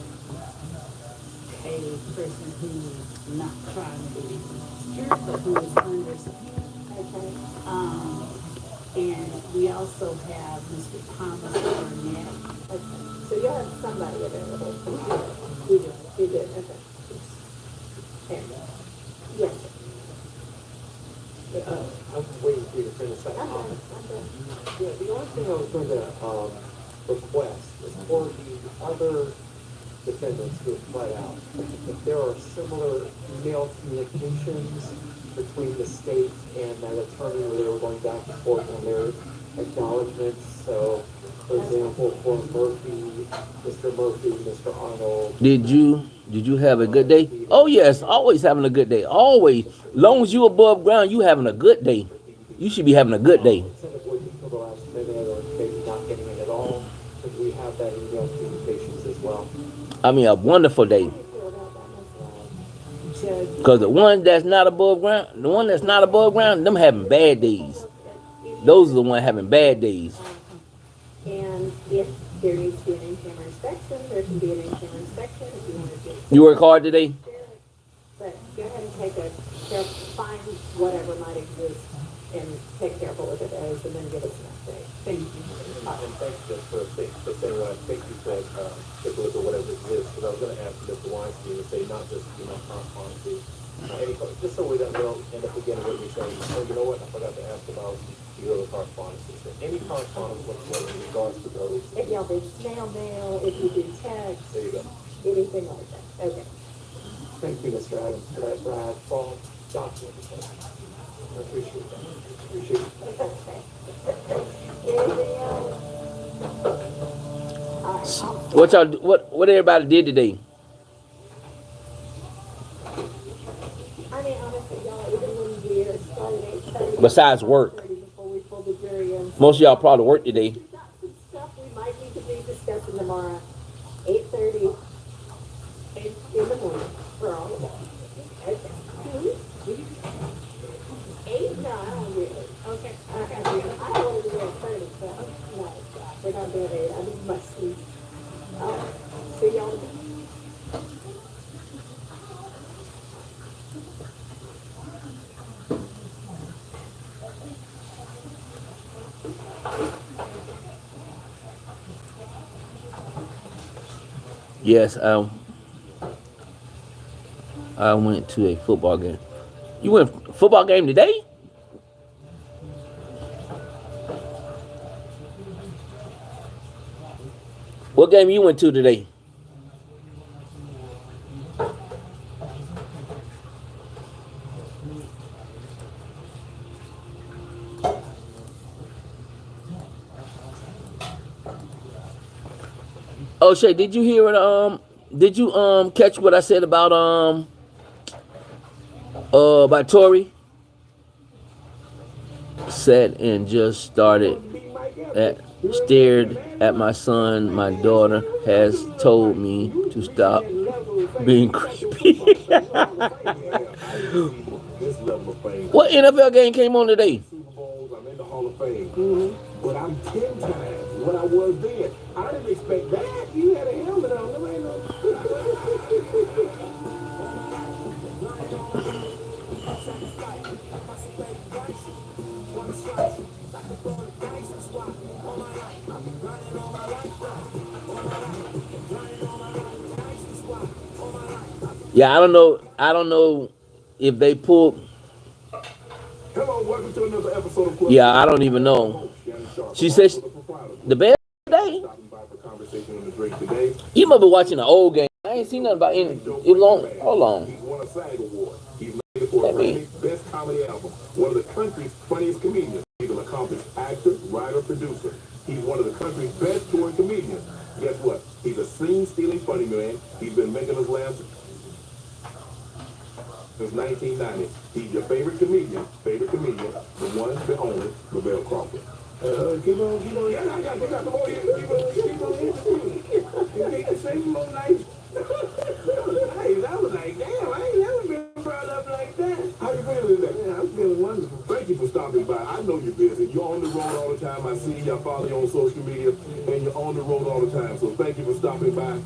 a person who's not trying to be secured, but who is under subpoena. Okay. And we also have Mr. Thomas Burnett. Okay. So you have somebody available tomorrow. We do. You did, okay. And, yes. I'm waiting for you to finish that I'm comment. done. Yeah, the only thing I was going to request is for the other defendants who have pled out, if there are similar email communications between the state and that attorney where they were going back and forth on their acknowledgements. So, for example, for Murphy, Mr. Arnold. Did you have a good day? Oh yes, always having a good day. Always. Long as you above ground, you having a good day. You should be having a good day. Would be the last minute or maybe not getting it at all, could we have that email communications as well? I mean, a wonderful day. Judge, Because the one that's not above ground, them having bad days. Those are the ones having bad days. And if there needs to be an in-camera inspection, there can be an in-camera inspection if you want to do. You work hard today? But go ahead and find whatever might exist and take careful with it as, and then give us an update. thank you. And thanks just for saying what I think you said, take a look at whatever exists, because I was gonna ask Mr. Weinstein to say not just, policy, just so we don't end up again what you're saying. Oh, you know what, I forgot to ask about the other correspondences. So any correspondence whatsoever in regards to those? If y'all do snail mail, if you do text, There you go. anything like that, okay. Thank you, Mr. Adams, for that full document. I appreciate that. Appreciate it. Anything else? All right, What y'all? What everybody did today? I mean, honestly, y'all, even when we started 8:30. Besides work. Before we pulled the jury in. Most of y'all probably work today. We've got some stuff we might need to be discussing tomorrow, 8:30 in the morning for all of us. Okay. Eight? No, I don't do it. Okay. I wanted to do it 30, but no, we're not doing it. I need my sleep. All right. See y'all tomorrow. Yes, I went to a football game. You went to a football game today? What game you went to today? Oh, Shay, did you hear it? Did you catch what I said about Tori? Sat and just stared at my son. My daughter has told me to stop being creepy. What NFL game came on today? Super Bowls, I'm in the Hall of Fame. But I'm 10 times what I was then. I didn't expect that. You had a helmet on. There ain't no... Yeah, I don't know if they pulled. Hello, welcome to another episode of Club. Yeah, I don't even know. She said the best day. Stopping by for conversation on the drink today. You must be watching the old game. I ain't seen nothing about any. It long. Hold on. He's won a SAG award. He's nominated for a Grammy Best Comedy Album. One of the country's funniest comedians. He's an accomplished actor, writer, producer. He's one of the country's best touring comedians. Guess what? He's a scene-stealing funny man. He's been making us laugh since 1990. He's your favorite comedian, the one, the only, Lavelle Crawford. Keep on. Yeah, I got the more here. Keep on interviewing. You make the same more nice. I was like, damn, I ain't never been brought up like that. How you feeling today? Yeah, I'm feeling wonderful. Thank you for stopping by. I know you're busy. You're on the road all the time. I see you. I follow you on social media, and you're on the road all the time. So thank you for stopping by.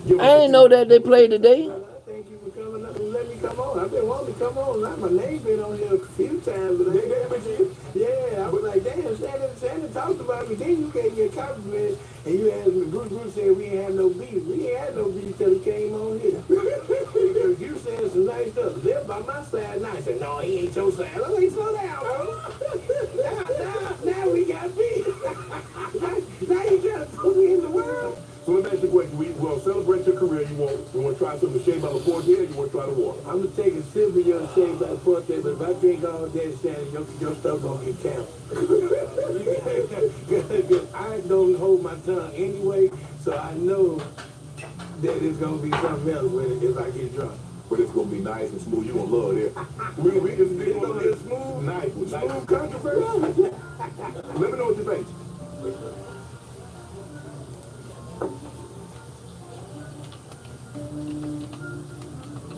I didn't know that they played today. Thank you for coming up and letting me come on. I've been wanting to come on. My name been on here a few times, but yeah, I was like, damn, Shannon talked about me. Then you gave me a compliment, and you asked me, Bruce said we ain't had no beef. We ain't had no beef till he came on here. Because you said some nice stuff. They're by my side now. I said, no, he ain't your side. I'm like, slow down, bro. now we got beef. now you trying to put me in the world. So let me ask you a question. We will celebrate your career. You want to try something to shave by the porch here, or you want to try the water? I'm going to take a sip of your shave by the porch there, but if I drink all that, Shannon, your stuff going to get canceled. I don't hold my tongue anyway, so I know that it's going to be something else if I get drunk. But it's going to be nice and smooth. You're going to love it. We can do it smooth, nice, controversial. Let me know what you think.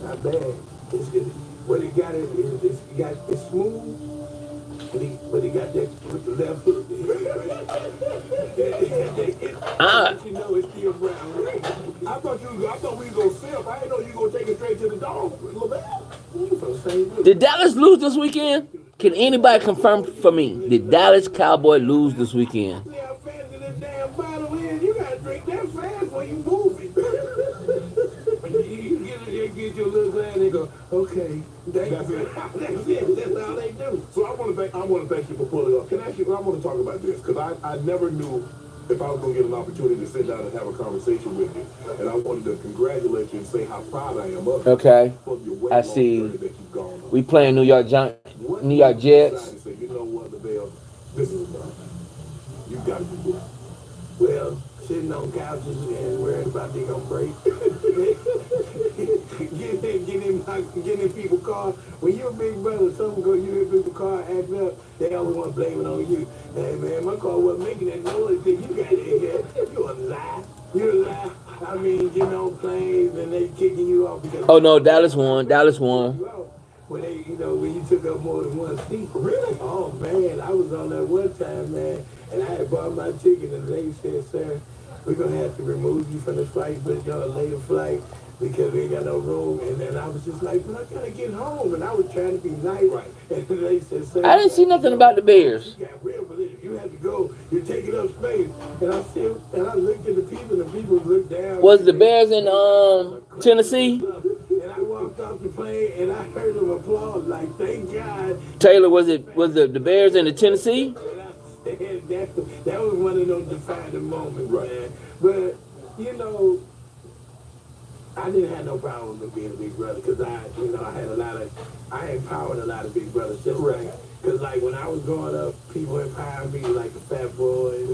Not bad. It's good. What he got it's smooth, but he got that with the left hook. You know it's still brown. I thought we was gonna sip. I didn't know you gonna take it straight to the dog. Did Dallas lose this weekend? Can anybody confirm for me? Did Dallas Cowboy lose this weekend? See how fast this damn bottle is? You gotta drink that fast when you move it. You get your little glass and they go, okay. That's it. That's it. That's all they do. So I want to thank you for pulling up. Can I want to talk about this because I never knew if I was going to get an opportunity to sit down and have a conversation with you. And I wanted to congratulate you and say how proud I am of you. Okay. For your way I long see. journey that you've gone on. We playing New York Jets. Say, you know what, LaVelle, this is enough. You got to do it. Well, sitting on couches and worrying about they gonna break. Getting in people's car. When you're a big brother, something go you in people's car acting up, they always want to blame it on you. Hey man, my car wasn't making that noise. You got it in here. You a lie. You a lie. I mean, getting on planes and they kicking you off because. Oh no, Dallas won. Dallas won. When they, when you took up more than one seat. Really? Oh man, I was on that one time, man, and I had bought my ticket, and the lady said, "Sir, we're gonna have to remove you from the flight, but you're a later flight because we ain't got no room." And then I was just like, "But I gotta get home," and I was trying to be nice. Right. And the lady said, "Sir, I didn't see nothing about the Bears. You got real religion. You had to go. You're taking up space." And I looked at the people, and the people looked down. Was the Bears in Tennessee? And I walked off the plane and I heard them applaud like, thank God. Taylor, was the Bears in the Tennessee? That was one of those defining moments, man. But, I didn't have no problem with being a big brother because I empowered a lot of big brothers just right. Because like when I was growing up, people empowered me like the Fat Boy,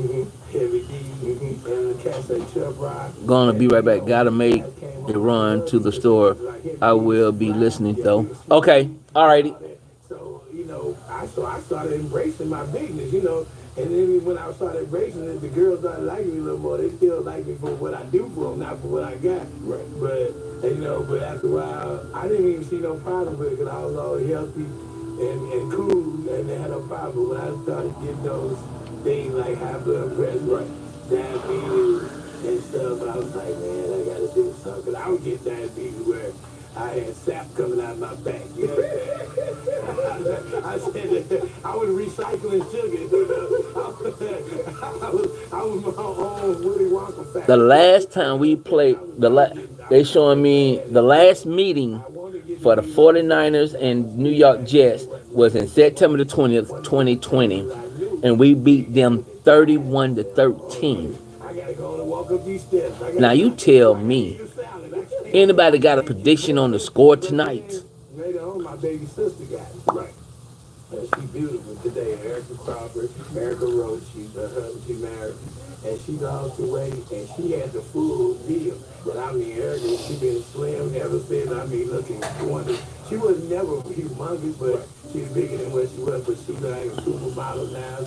Heavy D, and cats like Chubb Rock. Gonna be right back. Gotta make a run to the store. I will be listening though. Okay, alrighty. So, I started embracing my bigness, and then when I started embracing it, the girls started liking me a little more. They still like me for what I do for them, not for what I got. Right. But after a while, I didn't even see no problem with it because I was always healthy and cool, and they had no problem. When I started getting those things like high blood pressure, diabetes, and stuff, I was like, man, I gotta do something. I would get diabetes where I had sap coming out of my back. You know what I'm saying? I said I was recycling sugar. I was my own Willy Wonka factory. The last time we played, they showing me the last meeting for the 49ers and New York Jets was in September the 20th, 2020, and we beat them 31-13. Now you tell me, anybody got a prediction on the score tonight? Later on, my baby sister got it. Right. She's beautiful today. Erica Crawford, Erica Roach, she's married. And she's off the way, and she had the full deal. But Erica, she been slim ever since. Looking wonderful. She was never humongous, but she's bigger than what she was. But she's like a supermodel now.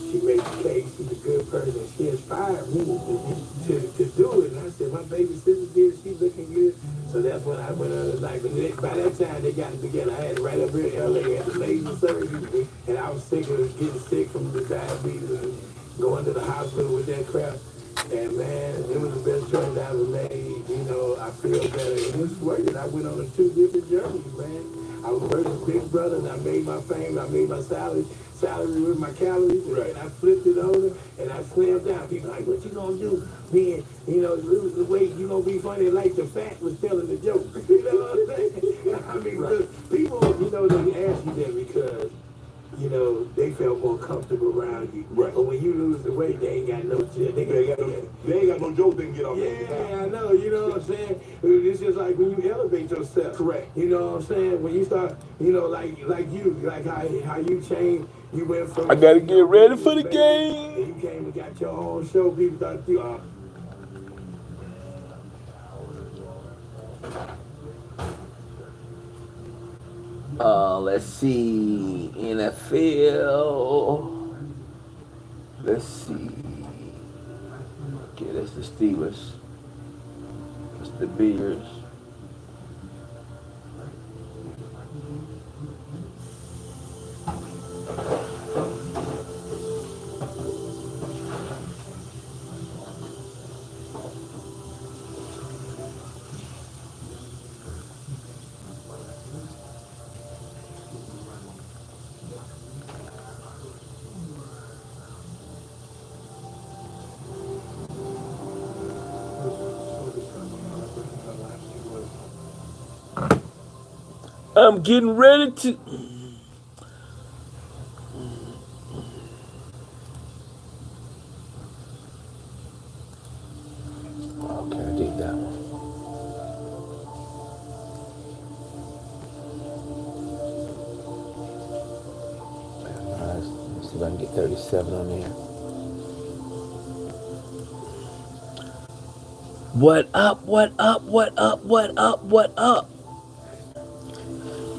She makes cakes. She's a good person. She inspired me to do it. And I said, my baby sister did. She's looking good. So that's when I went on. Like, by that time, they got it together. I had it right up here in LA at the laser surgery. And I was getting sick from the diabetes and going to the hospital with that crap. And man, it was the best choice I ever made. I feel better. It was working. I went on 2 different journeys, man. I was working Big Brother, and I made my fame. I made my salary with my calories, right. And I flipped it over, and I slammed down. People like, what you gonna do? Man, lose the weight, you gonna be funny like the fat was telling the joke. You know what I'm saying? Because people, they ask you that because, they felt more comfortable around you. Right. But when you lose the weight, they ain't got no shit. They ain't got no joke they can get off. Yeah, I know, you know what I'm saying? It's just like when you elevate yourself. Correct. You know what I'm saying? When you start, like how you change. You went from. I gotta get ready for the game. And you came and got your own show. People thought you are. Let's see. NFL. Let's see. Okay, that's the Steelers. That's the Bears. I'm getting ready to. Okay, I did that one. Let's see if I can get 37 on there. What up? What up? What up? What up? What up?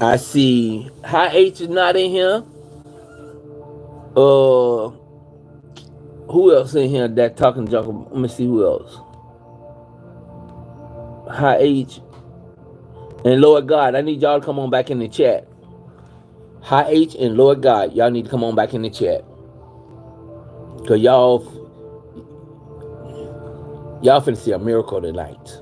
I see High H is not in here. Who else in here that talking junk? Let me see who else. High H and Lord God. I need y'all to come on back in the chat. High H and Lord God, y'all need to come on back in the chat. Cause y'all finna see a miracle tonight.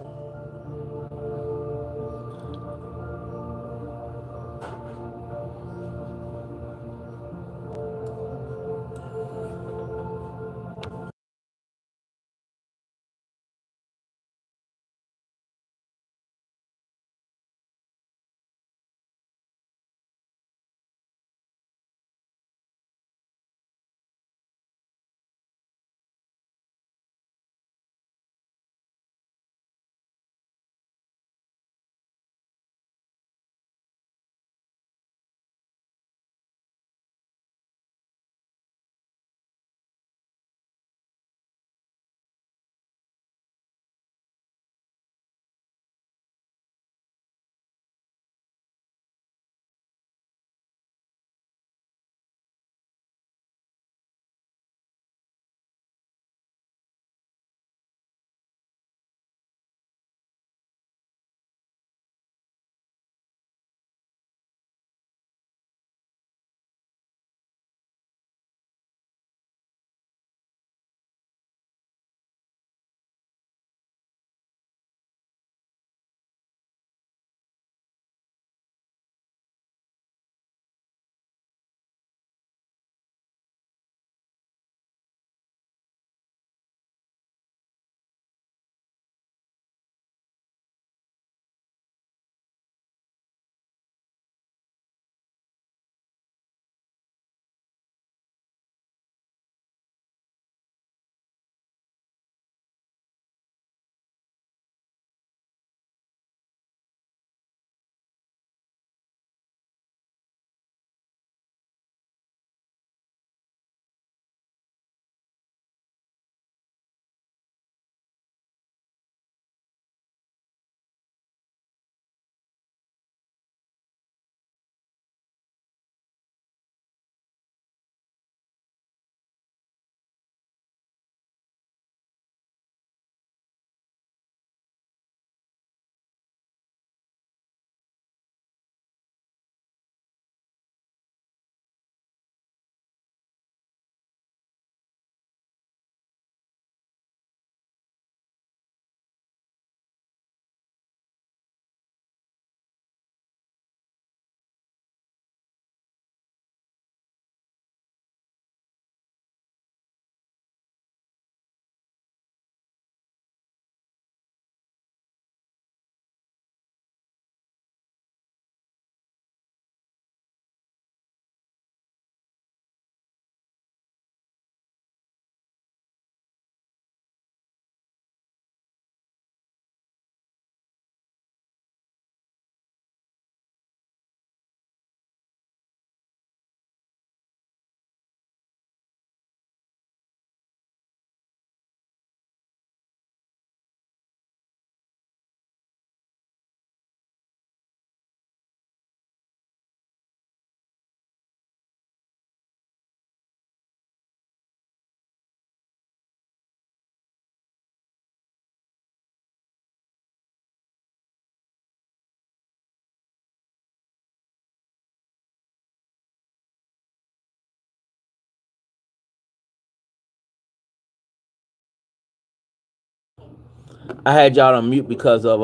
I had y'all on mute because of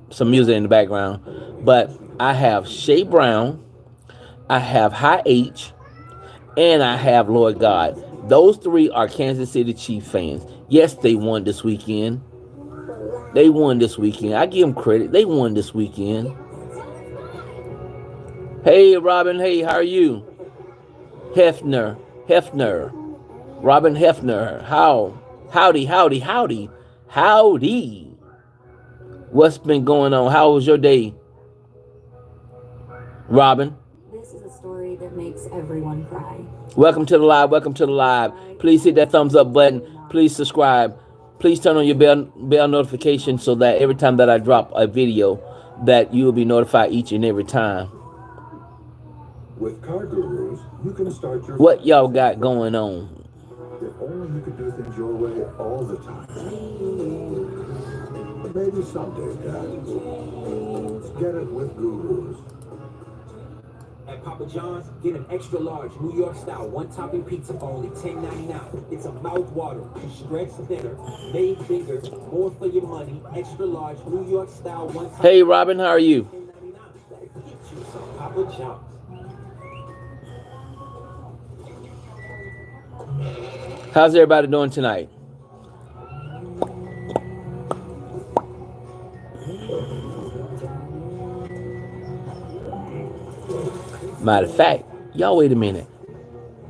some music in the background. But I have Shay Brown, I have High H, and I have Lord God. Those three are Kansas City Chiefs fans. Yes, they won this weekend. They won this weekend. I give them credit. They won this weekend. Hey, Robin. Hey, how are you? Hefner. Robin Hefner. Howdy. What's been going on? How was your day, Robin? This is a story that makes everyone cry. Welcome to the live. Please hit that thumbs up button. Please subscribe. Please turn on your bell notification so that every time that I drop a video, that you will be notified each and every time. With Car Gurus, you can start your... What y'all got going on? If only you could do things your way all the time. But maybe someday, Dad. Get it with Gurus. At Papa John's, get an extra large New York style one-topping pizza for only $10.99. It's a mouth-watering, stretched thinner, made bigger, more for your money. Extra large New York style one-topping. Hey, Robin, how are you? $10.99. Get you some Papa John's. How's everybody doing tonight? Matter of fact, y'all wait a minute.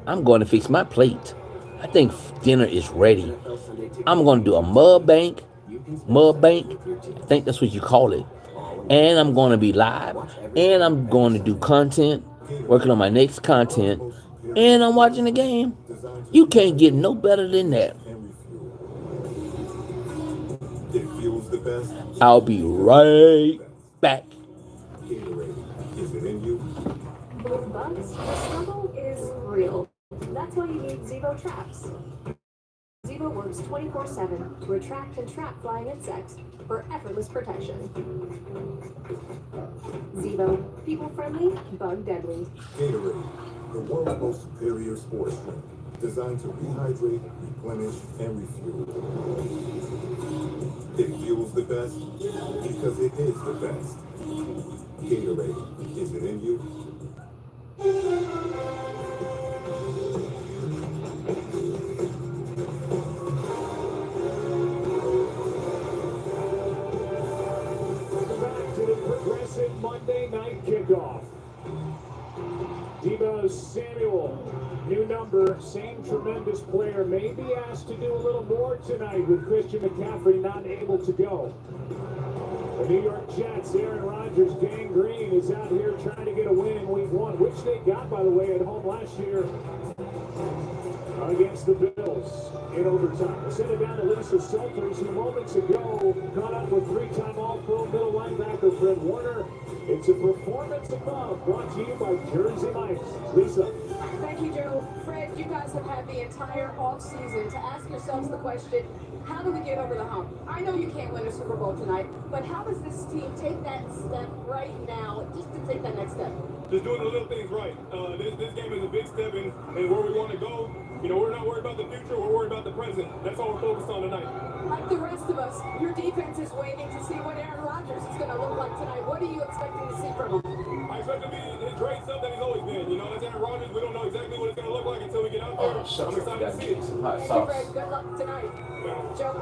I'm going to fix my plate. I think dinner is ready. I'm going to do a mud bank. I think that's what you call it. And I'm going to be live. And I'm going to do content, working on my next content. And I'm watching the game. You can't get no better than that. I'll be right back. With bugs, the struggle is real. That's why you need Zevo traps. Zevo works 24/7 to attract and trap flying insects for effortless protection. Zevo, people-friendly, bug-deadly. Gatorade, the world's most superior sports drink, designed to rehydrate, replenish, and refuel. It fuels the best because it is the best. Gatorade, is it in you? Back to the Progressive Monday Night Kickoff. Deebo Samuel, new number, same tremendous player, may be asked to do a little more tonight with Christian McCaffrey not able to go. The New York Jets, Aaron Rodgers, Gang Green is out here trying to get a win in Week 1, which they got, by the way, at home last year against the Bills in overtime. We'll send it down to Lisa Salters, who moments ago caught up with three-time All-Pro middle linebacker Fred Warner. It's a performance above, brought to you by Jersey Mike's. Lisa. Thank you, Joe. Fred, you guys have had the entire offseason to ask yourselves the question, how do we get over the hump? I know you can't win a Super Bowl tonight, but how does this team take that step right now, just to take that next step? Just doing the little things right. This game is a big step in where we want to go. You know, we're not worried about the future, we're worried about the present. That's all we're focused on tonight. Like the rest of us, your defense is waiting to see what Aaron Rodgers is going to look like tonight. What are you expecting to see from him? I expect him to be his great self that he's always been. You know, that's Aaron Rodgers. We don't know exactly what it's going to look like until we get out there. I'm excited to see it. Thank you, Fred. Good luck tonight. Joe.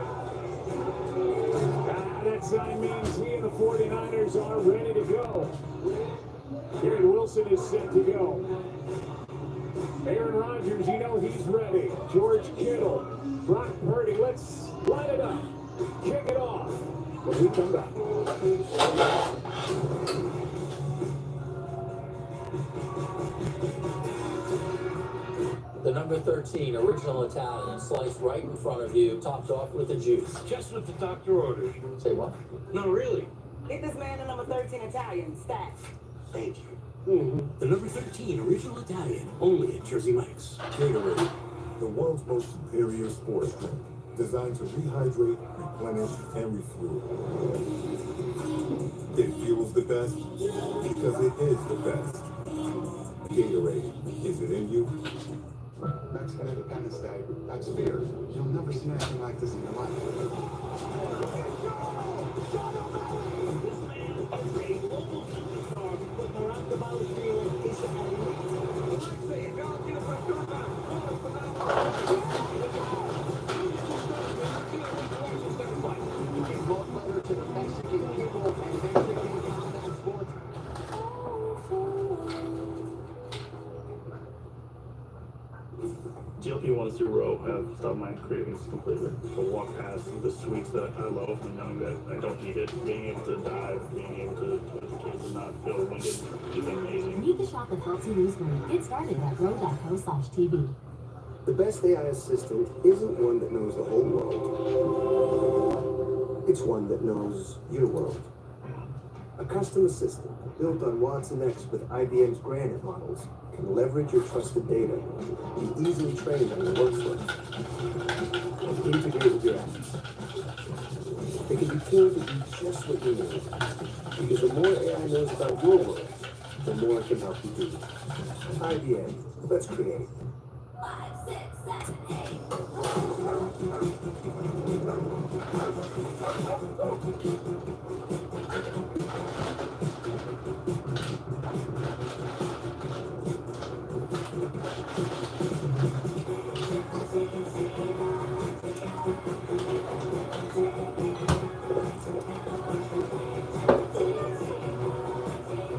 That sign means he and the 49ers are ready to go. Garrett Wilson is set to go. Aaron Rodgers, you know he's ready. George Kittle, Brock Purdy, let's line it up. Kick it off when we come back. The number 13 original Italian sliced right in front of you, topped off with the juice. Just what the doctor ordered. Say what? No, really. Get this man the number 13 Italian stats. Thank you. The number 13 original Italian, only at Jersey Mike's. Gatorade, the world's most superior sports drink, designed to rehydrate, replenish, and refuel. It fuels the best because it is the best. Gatorade, is it in you? Mexican Independence Day. That's fear. You'll never see anything like this in your life. GLP-1s through Roe have stopped my cravings completely. To walk past the sweets that I love and knowing that I don't need it, being able to dive, being able to put the kids and not feel winded is amazing. Meet the shop that helps you lose weight. Get started at roe.co/TV. The best AI assistant isn't one that knows the whole world. It's one that knows your world. A custom assistant built on Watson X with IBM's Granite models can leverage your trusted data, be easily trained on your workflow, and integrate with your apps. It can be tuned to do just what you need, because the more AI knows about your world, the more it can help you do. IBM, let's create. 5, 6, 7, 8.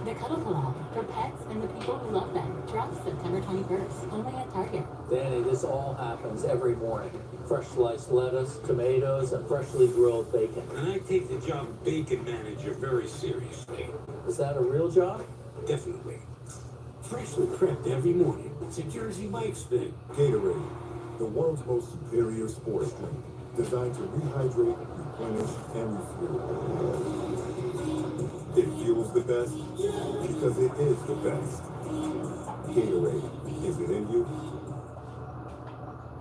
The Cuddle Collab for pets and the people who love them drops September 21st, only at Target. Danny, this all happens every morning. Fresh sliced lettuce, tomatoes, and freshly grilled bacon. And I take the job of bacon manager very seriously. Is that a real job? Definitely. Freshly prepped every morning. It's a Jersey Mike's thing. Gatorade, the world's most superior sports drink, designed to rehydrate, replenish, and refuel. It fuels the best because it is the best. Gatorade, is it in you?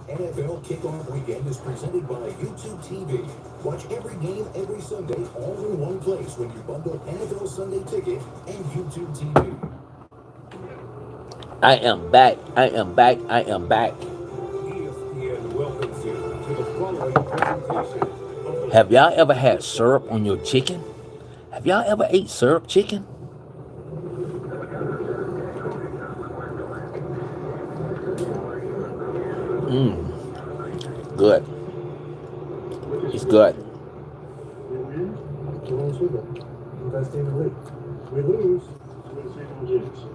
NFL Kickoff Weekend is presented by YouTube TV. Watch every game every Sunday all in one place when you bundle NFL Sunday Ticket and YouTube TV. I am back. I am back. I am back. ESPN welcomes you to the following presentation. Have y'all ever had syrup on your chicken? Have y'all ever ate syrup chicken? Good. It's good. We win, we win Super Bowl. Best team in the league. We lose, we win Super Bowl Jesus.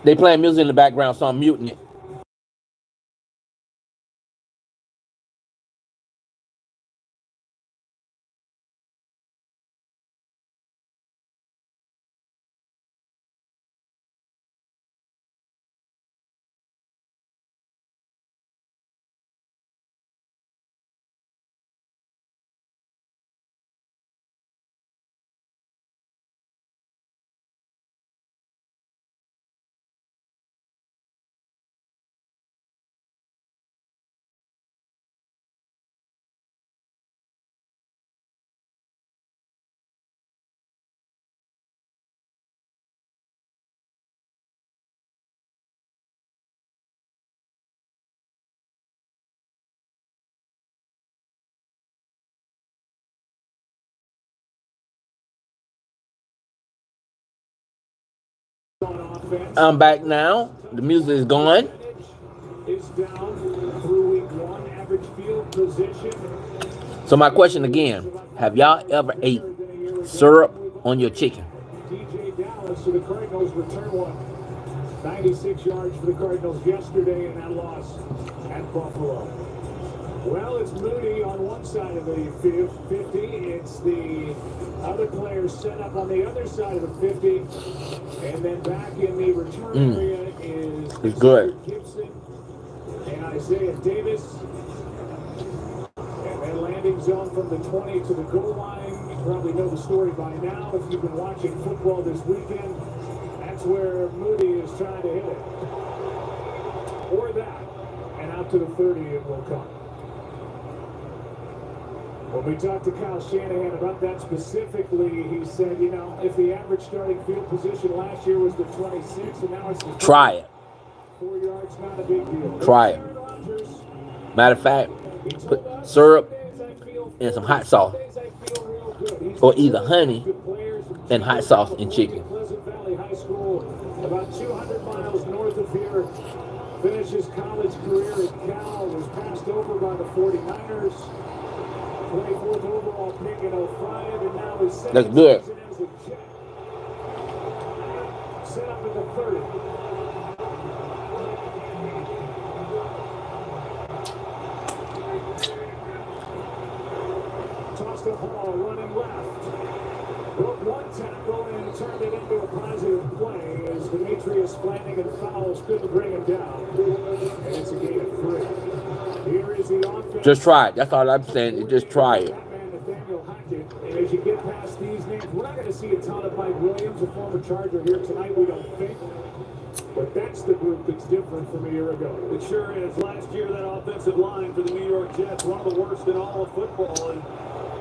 They playing music in the background, so I'm muting it. I'm back now. The music is gone. Is down through week 1, average position. So my question again, have y'all ever ate syrup on your chicken? DJ Dallas to the Cardinals return one. 96 yards for the Cardinals yesterday in that loss at Buffalo. Well, it's Moody on one side of the 50. It's the other players set up on the other side of the 50. And then back in the return area is it's good. Gibson and Isaiah Davis. And then landing zone from the 20 to the goal line. You probably know the story by now if you've been watching football this weekend. That's where Moody is trying to hit it. Or that. And out to the 30 it will come. When we talked to Kyle Shanahan about that specifically, he said, you know, if the average starting field position last year was the 26 and now it's the 30, try it. 4 yards, not a big deal. Try it. Matter of fact, put syrup and some hot sauce, or either honey and hot sauce in chicken. Pleasant Valley High School, about 200 miles north of here, finishes college career at Cal, was passed over by the 49ers. 24th overall pick in 05, and now his second That's good. season as a Jet. Set up at the 30. Tossed up ball, running left. Broke one tackle and turned it into a positive play as Demetrius Flanagan fouls couldn't bring him down. And it's a gain of 3. Here is the offense. Just try it. That's all I'm saying. Just try it. Nathaniel Hackett. And as you get past these names, we're not going to see a ton of Mike Williams, a former Charger, here tonight, we don't think. But that's the group that's different from a year ago. It sure is. Last year, that offensive line for the New York Jets, one of the worst in all of football. And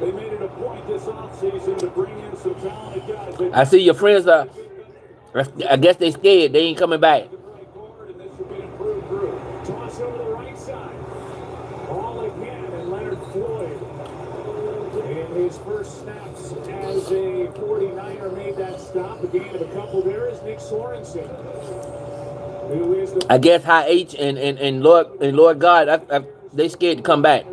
they made it a point this offseason to bring in some talented guys. I see your friends are, I guess they scared. They ain't coming back. Toss over the right side. Ball again, and Leonard Floyd. In his first snaps as a 49er made that stop. A gain of a couple there is Nick Sorensen. Who is the I guess High H and Lord God, they scared to come back.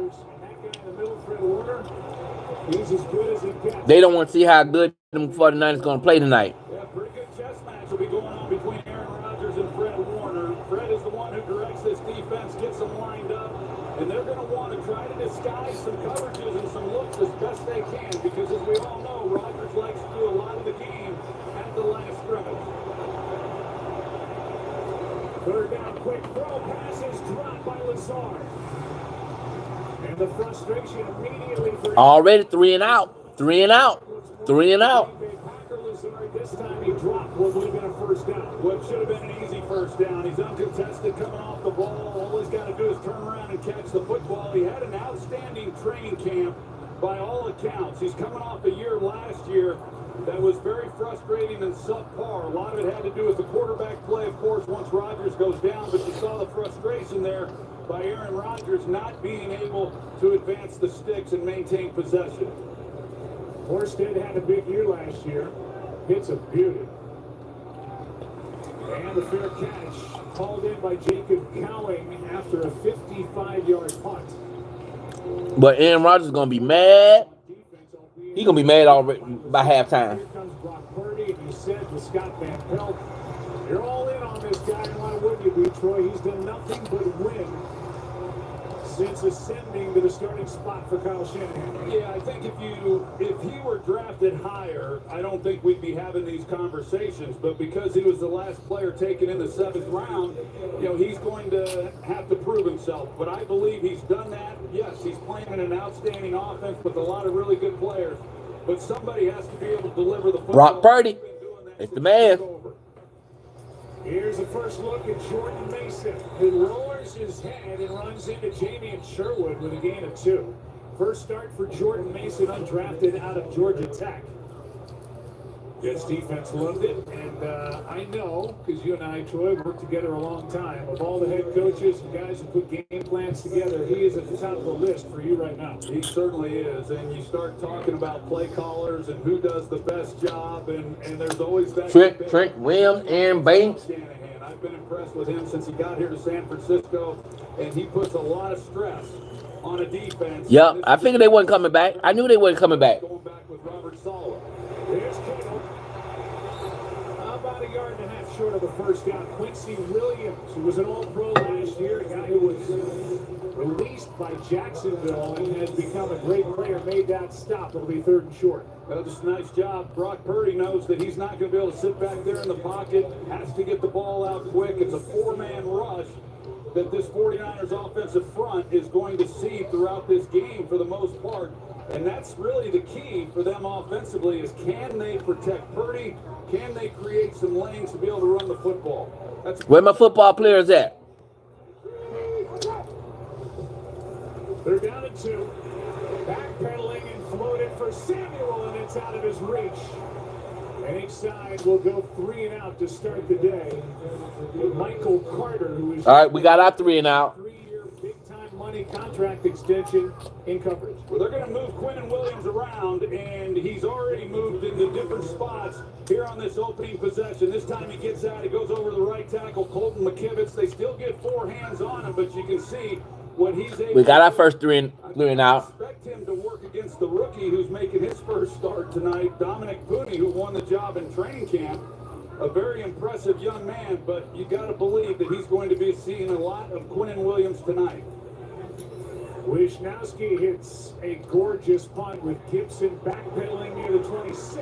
He's as good as he gets. They don't want to see how good them 49ers going to play tonight. Yeah, pretty good chess match will be going on between Aaron Rodgers and Fred Warner. Fred is the one who directs this defense, gets them lined up, and they're going to want to try to disguise some coverages and some looks as best they can, because as we all know, Rodgers likes to do a lot of the game at the line of scrimmage. Third down, quick throw, passes dropped by Lazard. And the frustration immediately for Already 3 and out. 3 and out. 3 and out. this time he dropped what would have been a first down. What should have been an easy first down. He's uncontested coming off the ball. All he's got to do is turn around and catch the football. He had an outstanding training camp by all accounts. He's coming off a year last year that was very frustrating and subpar. A lot of it had to do with the quarterback play, of course, once Rodgers goes down, but you saw the frustration there by Aaron Rodgers not being able to advance the sticks and maintain possession. Horsted had a big year last year. Hits a beauty. And the fair catch called in by Jacob Cowing after a 55-yard punt. But Aaron Rodgers is going to be mad. He's going to be mad already by halftime. Here comes Brock Purdy, and he said to Scott Van Pelt, "You're all in on this guy, and why wouldn't you be, Troy? He's done nothing but win since ascending to the starting spot for Kyle Shanahan." Yeah, I think if he were drafted higher, I don't think we'd be having these conversations. But because he was the last player taken in the 7th round, you know, he's going to have to prove himself. But I believe he's done that. Yes, he's playing in an outstanding offense with a lot of really good players. But somebody has to be able to deliver the football. Brock Purdy. It's the man. Here's a first look at Jordan Mason, who lowers his head and runs into Jamie Sherwood with a gain of 2. First start for Jordan Mason, undrafted out of Georgia Tech. Jets defense loved it, and I know, because you and I, Troy, worked together a long time, of all the head coaches and guys who put game plans together, he is at the top of the list for you right now. He certainly is, and you start talking about play callers and who does the best job, and there's always that. Trent Williams, Aaron Banks. Shanahan. I've been impressed with him since he got here to San Francisco, and he puts a lot of stress on a defense. Yep, I figured they wasn't coming back. I knew they wasn't coming back. Going back with Robert Saleh. There's Kittle. About a yard and a half short of the first down. Quincy Williams, who was an All-Pro last year, a guy who was released by Jacksonville and has become a great player, made that stop. It'll be 3rd and short. Well, just a nice job. Brock Purdy knows that he's not going to be able to sit back there in the pocket. Has to get the ball out quick. It's a 4-man rush that this 49ers offensive front is going to see throughout this game for the most part. And that's really the key for them offensively is can they protect Purdy? Can they create some lanes to be able to run the football? That's Where my football players at? They're down at 2. Backpedaling and floated for Samuel, and it's out of his reach. And each side will go 3 and out to start the day. Michael Carter, who is... All right, we got our 3 and out. 3-year big-time money contract extension in coverage. Well, they're going to move Quinnen Williams around, and he's already moved into different spots here on this opening possession. This time he gets out, he goes over to the right tackle, Colton McKivitz. They still get 4 hands on him, but you can see what he's able We got our to do. first 3 and out. Expect him to work against the rookie who's making his first start tonight, Dominic Pooney, who won the job in training camp. A very impressive young man, but you got to believe that he's going to be seeing a lot of Quinnen Williams tonight. Wisnowski hits a gorgeous punt with Gibson backpedaling near the 26.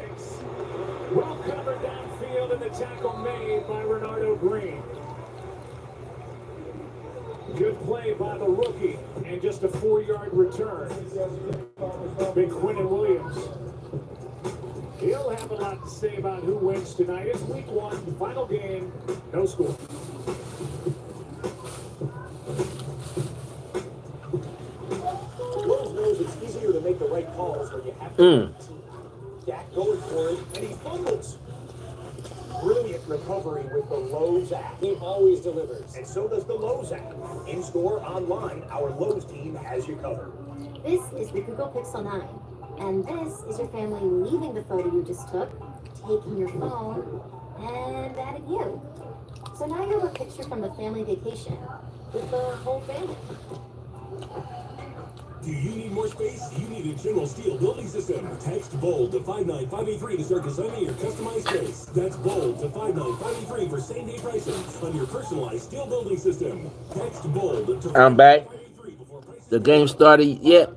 Well covered downfield, and the tackle made by Renardo Green. Good play by the rookie, and just a 4-yard return. Big Quinnen Williams. He'll have a lot to say about who wins tonight. It's week 1, final game, no score. Rose knows it's easier to make the right calls when you have to. Dak going for it, and he fumbles. Brilliant recovery with the Lowe's app. He always delivers. And so does the Lowe's app. In-store, online, our Lowe's team has you covered. This is the Google Pixel 9. And this is your family leaving the photo you just took, taking your phone, and adding you. So now you have a picture from the family vacation with the whole family. Do you need more space? You need a General Steel building system. Text BOLD to 59583 to start designing your customized space. That's BOLD to 59583 for same-day pricing on your personalized steel building system. Text BOLD to I'm back. The game started yet?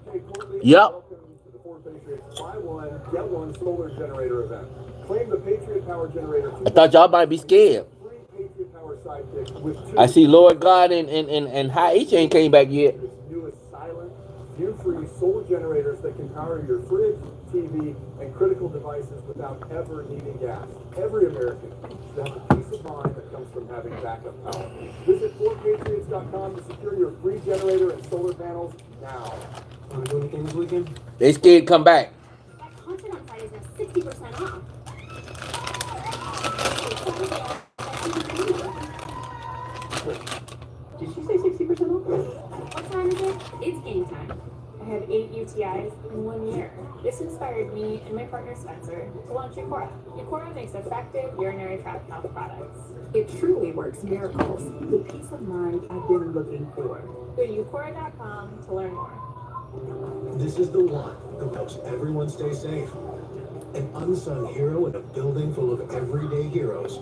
Yep. Buy one, get one solar generator event. Claim the Patriot Power Generator. I thought y'all might be scared. Patriot Power sidekick with 2 I see Lord God and High H ain't came back yet. newest silent, view-free solar generators that can power your fridge, TV, and critical devices without ever needing gas. Every American should have the peace of mind that comes from having backup power. Visit 4patriots.com to secure your free generator and solar panels now. Want to do anything this weekend? They scared to come back. That content on site is now 60% off. Did she say 60% off? What time is it? It's game time. I had 8 UTIs in 1 year. This inspired me and my partner Spencer to launch Eucora. Eucora makes effective urinary tract health products. It truly works miracles. The peace of mind I've been looking for. Go to eucora.com to learn more. This is the one who helps everyone stay safe. An unsung hero in a building full of everyday heroes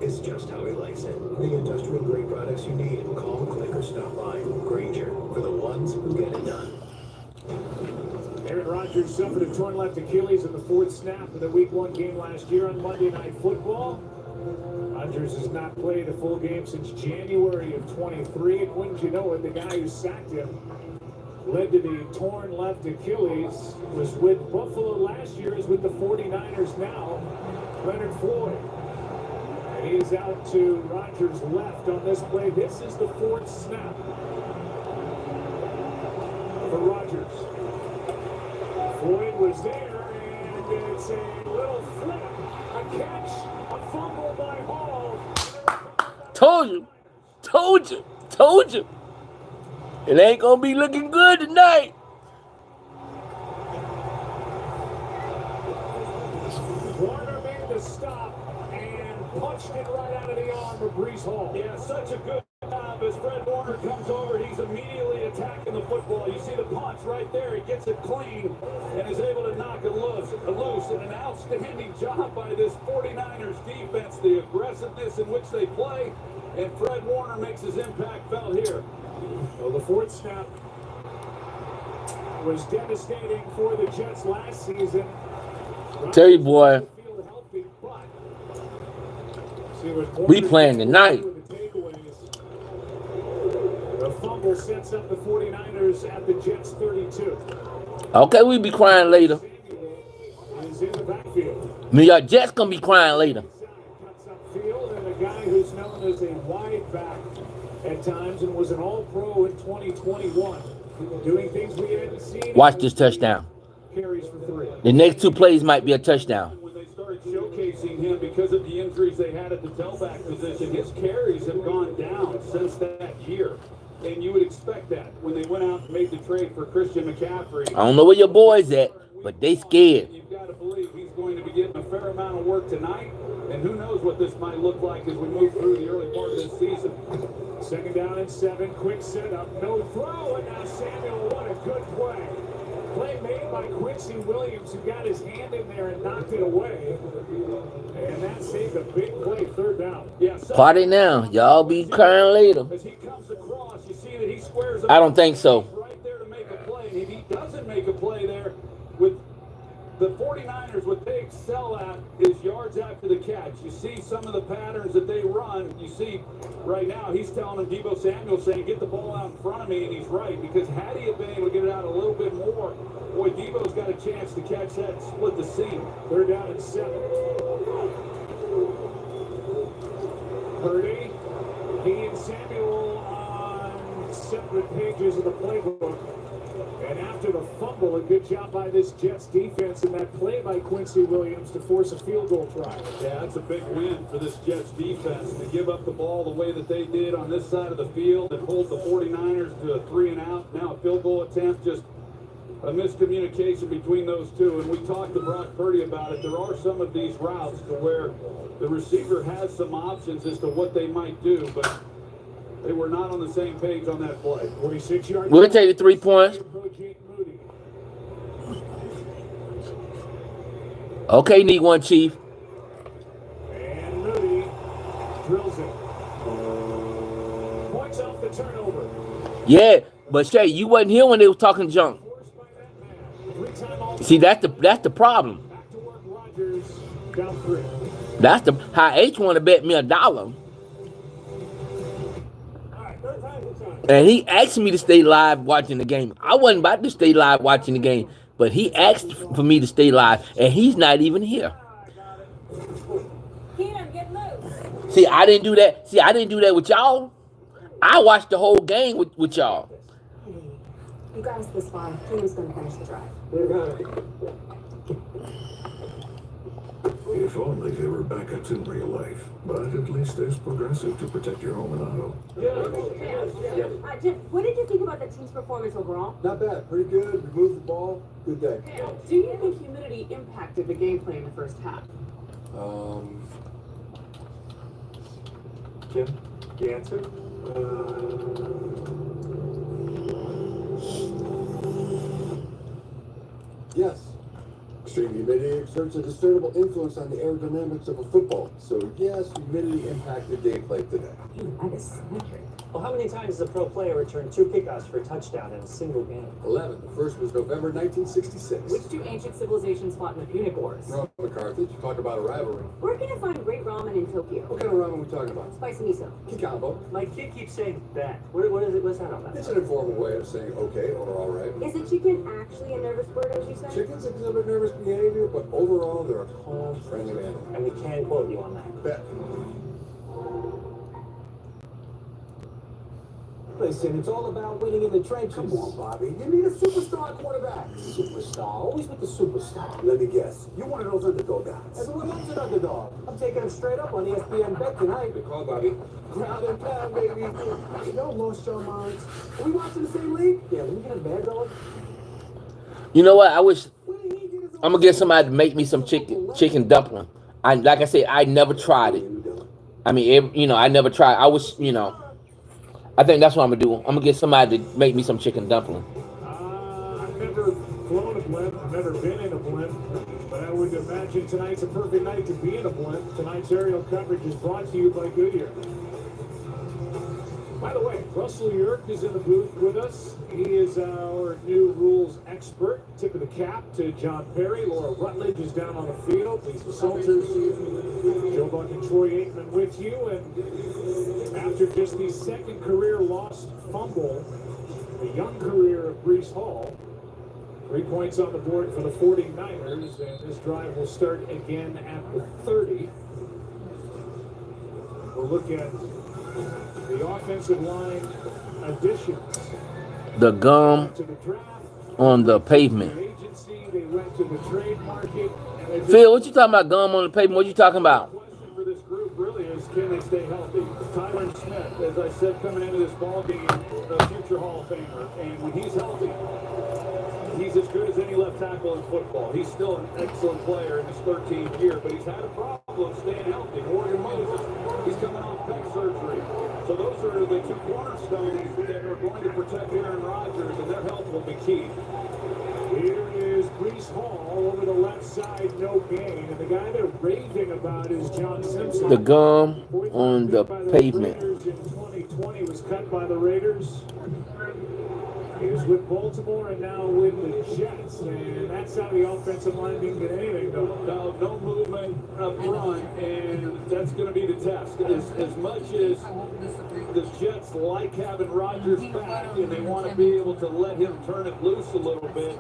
is just how he likes it. The industrial grade products you need. Call, click, or stop by. Granger, for the ones who get it done. Aaron Rodgers suffered a torn left Achilles in the 4th snap of the Week 1 game last year on Monday Night Football. Rodgers has not played a full game since January of 23, and wouldn't you know it, the guy who sacked him led to the torn left Achilles, was with Buffalo last year, is with the 49ers now, Leonard Floyd. And he is out to Rodgers' left on this play. This is the 4th snap for Rodgers. Floyd was there, and it's a little flip, a catch, a fumble by Hall. Told you. It ain't gonna be looking good tonight. Warner made the stop and punched it right out of the arm of Breece Hall. Yeah, such a good job up as Fred Warner comes over. He's immediately attacking the football. You see the punch right there. He gets it clean and is able to knock it loose. And an outstanding job by this 49ers defense, the aggressiveness in which they play. And Fred Warner makes his impact felt here. Well, the fourth snap was devastating for the Jets last season. Tell you, boy, we playing tonight. The fumble sets up the 49ers at the Jets 32. Okay, we be crying later. Is in the backfield. New York Jets gonna be crying later. Cuts upfield, and a guy who's known as a wide back at times and was an All-Pro in 2021, doing things we hadn't seen. Watch this touchdown. Carries for 3. The next 2 plays might be a touchdown. When they started showcasing him because of the injuries they had at the tailback position, his carries have gone down since that year. And you would expect that when they went out and made the trade for Christian McCaffrey. I don't know where your boys at, but they scared. You've got to believe he's going to be getting a fair amount of work tonight. And who knows what this might look like as we move through the early part of this season. 2nd down and 7, quick setup, no throw, and now Samuel, what a good play. Play made by Quincy Williams, who got his hand in there and knocked it away. And that saved a big play, 3rd down. Party now. Y'all be crying later. As he comes across, you see that he squares up. I don't think so. Right there to make a play. And if he doesn't make a play there, with the 49ers, what they excel at is yards after the catch. You see some of the patterns that they run. You see right now he's telling him, Deebo Samuel, saying, get the ball out in front of me, and he's right, because had he been able to get it out a little bit more, boy, Deebo's got a chance to catch that and split the seam. 3rd down and 7. Purdy, he and Samuel on separate pages of the playbook. And after the fumble, a good job by this Jets defense and that play by Quincy Williams to force a field goal try. Yeah, that's a big win for this Jets defense to give up the ball the way that they did on this side of the field and hold the 49ers to a 3-and-out. Now a field goal attempt, just a miscommunication between those two. And we talked to Brock Purdy about it. There are some of these routes to where the receiver has some options as to what they might do, but they were not on the same page on that play. 46 yards. We'll take the 3 points. Okay, need one, Chief. And Moody drills it. Points off the turnover. Yeah, but Shay, you wasn't here when they was talking junk. See, that's the problem. Back to work, Rodgers down 3. That's the how H want to bet me $1. And he asked me to stay live watching the game. I wasn't about to stay live watching the game, but he asked for me to stay live, and he's not even here. See, I didn't do that. See, I didn't do that with y'all. I watched the whole game with y'all. You got us this far. Who was going to finish the drive? If only there were backups in real life. But at least there's Progressive to protect your home and auto. Jim, what did you think about the team's performance overall? Not bad. Pretty good. We moved the ball. Good day. Do you think humidity impacted the gameplay in the first half? Kim, the answer? Yes. Extreme humidity exerts a discernible influence on the aerodynamics of a football. So yes, humidity impacted gameplay today. That is symmetric. Well, how many times does a pro player return 2 kickoffs for a touchdown in a single game? 11. The first was November 1966. Which 2 ancient civilizations fought in the Punic Wars? Rome and Carthage. Talk about a rivalry. We're going to find great ramen in Tokyo. What kind of ramen are we talking about? Spicy miso. Kikabo. My kid keeps saying that. What is it? What's that all about? It's an informal way of saying okay or all right. Is the chicken actually a nervous bird, as you said? Chickens exhibit nervous behavior, but overall they're a calm, friendly animal. And we can quote you on that. Bet. Listen, it's all about winning in the trenches. Come on, Bobby. You need a superstar quarterback. Superstar. Always with the superstar. Let me guess. You're one of those underdog guys. Everyone loves an underdog. I'm taking him straight up on ESPN Bet tonight. Good call, Bobby. Ground and pound, baby. Y'all lost your minds. Are we watching the same league? Yeah, let me get a bad dog. You know what? I wish I'm gonna get somebody to make me some chicken dumpling. Like I said, I never tried it. I mean, I never tried. I wish, I think that's what I'm gonna do. I'm gonna get somebody to make me some chicken dumpling. I've never flown a blimp. I've never been in a blimp. But I would imagine tonight's a perfect night to be in a blimp. Tonight's aerial coverage is brought to you by Goodyear. By the way, Russell Yerk is in the booth with us. He is our new rules expert. Tip of the cap to John Perry. Laura Rutledge is down on the field. Lisa Salters, Joe Buck and Troy Aikman with you. And after just the second career lost fumble, the young career of Breece Hall, 3 points on the board for the 49ers. And this drive will start again at the 30. We'll look at the offensive line additions. The gum on the pavement. They went to the trade market. Phil, what you talking about? Gum on the pavement? What you talking about? The question for this group really is, can they stay healthy? Tyron Smith, as I said, coming into this ball game, a future Hall of Famer, and when he's healthy, he's as good as any left tackle in football. He's still an excellent player in his 13th year, but he's had a problem staying healthy. Morgan Moses, he's coming off back surgery. So those are the two cornerstones that are going to protect Aaron Rodgers, and their health will be key. Here is Breece Hall over the left side, no gain. And the guy they're raving about is John Simpson. The gum on the pavement. In 2020 was cut by the Raiders. He was with Baltimore and now with the Jets. And that's how the offensive line didn't get anything done. No movement up front, and that's going to be the test. As much as the Jets like having Rodgers back and they want to be able to let him turn it loose a little bit,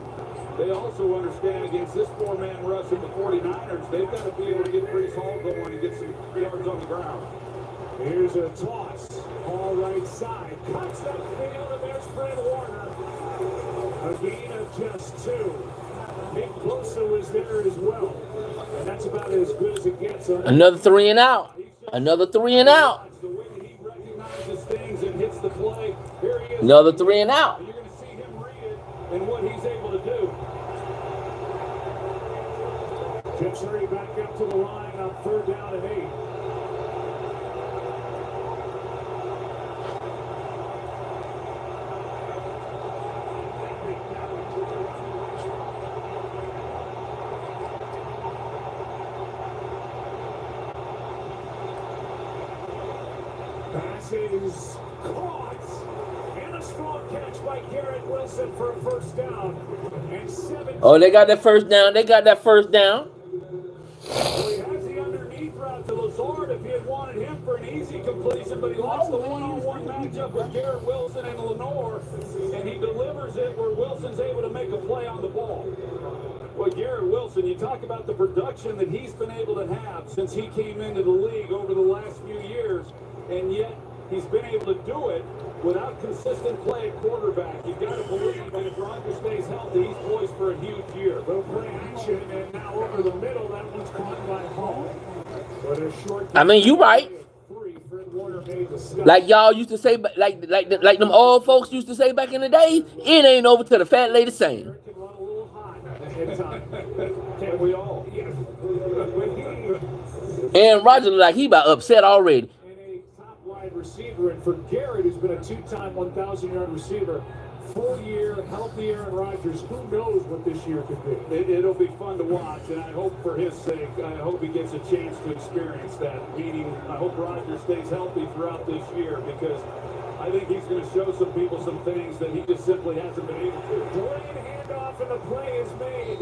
they also understand against this four-man rush of the 49ers, they've got to be able to get Breece Hall going and get some yards on the ground. Here's a toss. Hall right side. Cuts that field, and there's Fred Warner. A gain of just 2. Nick Bosa was there as well. And that's about as good as it gets. Another 3 and out. Another 3 and out. The way that he recognizes things and hits the play. Here he is. Another 3 and out. You're going to see him read it and what he's able to do. Jets hurry back up to the line on 3rd down and 8. Is caught, and a strong catch by Garrett Wilson for a first down. And 17. Oh, they got that first down. They got that first down. Well, he has the underneath route to Lazard if he had wanted him for an easy completion, but he lost the one-on-one matchup with Garrett Wilson and Lenore, and he delivers it where Wilson's able to make a play on the ball. Well, Garrett Wilson, you talk about the production that he's been able to have since he came into the league over the last few years, and yet he's been able to do it without consistent play at quarterback. You've got to believe that if Rodgers stays healthy, he's poised for a huge year. Little play action, and now over the middle, that one's caught by Hall. But a short. I mean, you right. Like y'all used to say, like them old folks used to say back in the day, it ain't over till the fat lady sing. Can't we all? And Roger like he about upset already. Wide receiver, and for Garrett, who's been a 2-time 1,000-yard receiver, 4-year healthy Aaron Rodgers, who knows what this year could be. It'll be fun to watch, and I hope for his sake, I hope he gets a chance to experience that. Meaning, I hope Rodgers stays healthy throughout this year, because I think he's going to show some people some things that he just simply hasn't been able to. Delayed handoff, and the play is made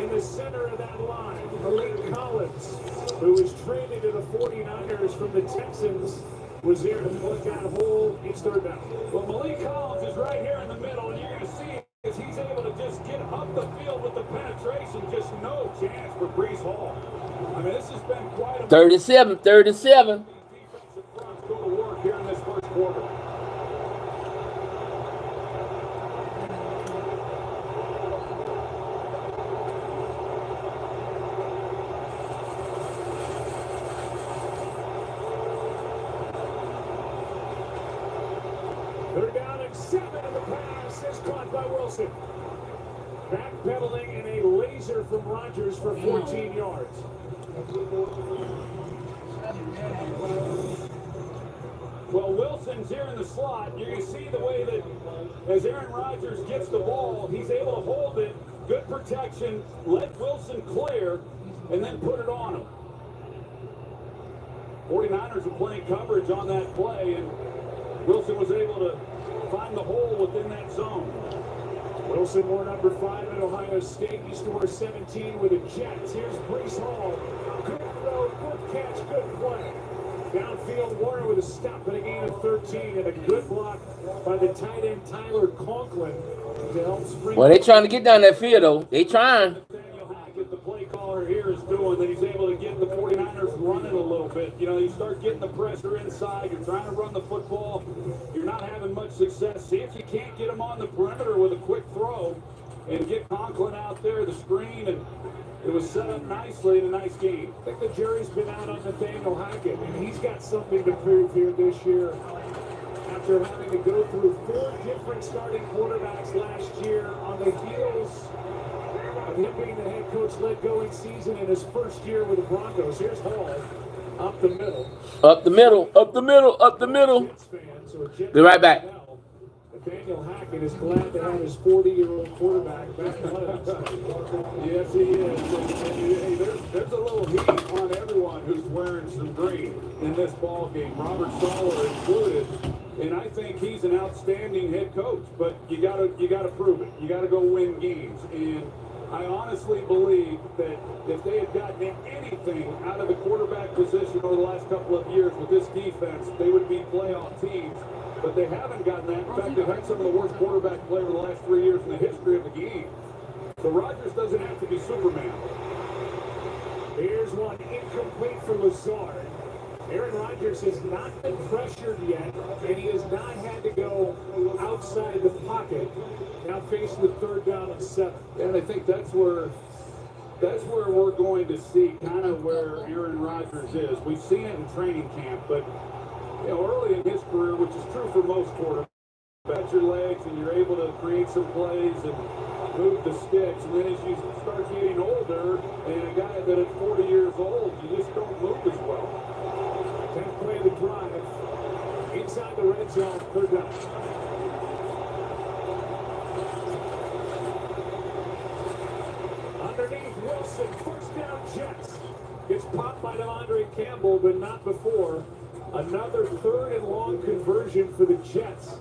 in the center of that line. Malik Collins, who was traded to the 49ers from the Texans, was here to plug that hole. It's 3rd down. Well, Malik Collins is right here in the middle, and you're going to see as he's able to just get up the field with the penetration, just no chance for Breece Hall. I mean, this has been quite a 37. defensive front go to work here in this first quarter. They're down at 7, and the pass is caught by Wilson. Backpedaling and a laser from Rodgers for 14 yards. Well, Wilson's here in the slot. You can see the way that as Aaron Rodgers gets the ball, he's able to hold it, good protection, let Wilson clear, and then put it on him. 49ers are playing coverage on that play, and Wilson was able to find the hole within that zone. Wilson wore number 5 at Ohio State. Used to wear 17 with the Jets. Here's Breece Hall. Good throw, good catch, good play. Downfield, Warner with a stop and a gain of 13, and a good block by the tight end Tyler Conklin to help spring. Well, they trying to get down that field, though. They trying. Nathaniel Hackett, the play caller here, is doing that. He's able to get the 49ers running a little bit. You know, you start getting the pressure inside. You're trying to run the football. You're not having much success. See if you can't get them on the perimeter with a quick throw and get Conklin out there, the screen, and it was set up nicely in a nice game. I think the jury's been out on Nathaniel Hackett, and he's got something to prove here this year. After having to go through 4 different starting quarterbacks last year on the heels of him being the head coach let-going season in his first year with the Broncos. Here's Hall up the middle. Up the middle, up the middle, up the middle. Be right back. Nathaniel Hackett is glad to have his 40-year-old quarterback back home. Yes, he is. And hey, there's a little heat on everyone who's wearing some green in this ball game. Robert Saleh included. And I think he's an outstanding head coach, but you gotta prove it. You gotta go win games. And I honestly believe that if they had gotten anything out of the quarterback position over the last couple of years with this defense, they would be playoff teams. But they haven't gotten that. In fact, they've had some of the worst quarterback play over the last 3 years in the history of the game. So Rodgers doesn't have to be Superman. Here's one incomplete for Lazard. Aaron Rodgers has not been pressured yet, and he has not had to go outside the pocket. Now facing the 3rd down and 7. And I think that's where we're going to see kind of where Aaron Rodgers is. We've seen it in training camp, but you know, early in his career, which is true for most quarterbacks, bet your legs and you're able to create some plays and move the sticks. And then as you start getting older, and a guy that at 40 years old, you just don't move as well. 10th play of the drive. Inside the red zone, 3rd down. Underneath Wilson, 1st down Jets. Gets popped by Devondre Campbell, but not before. Another 3rd and long conversion for the Jets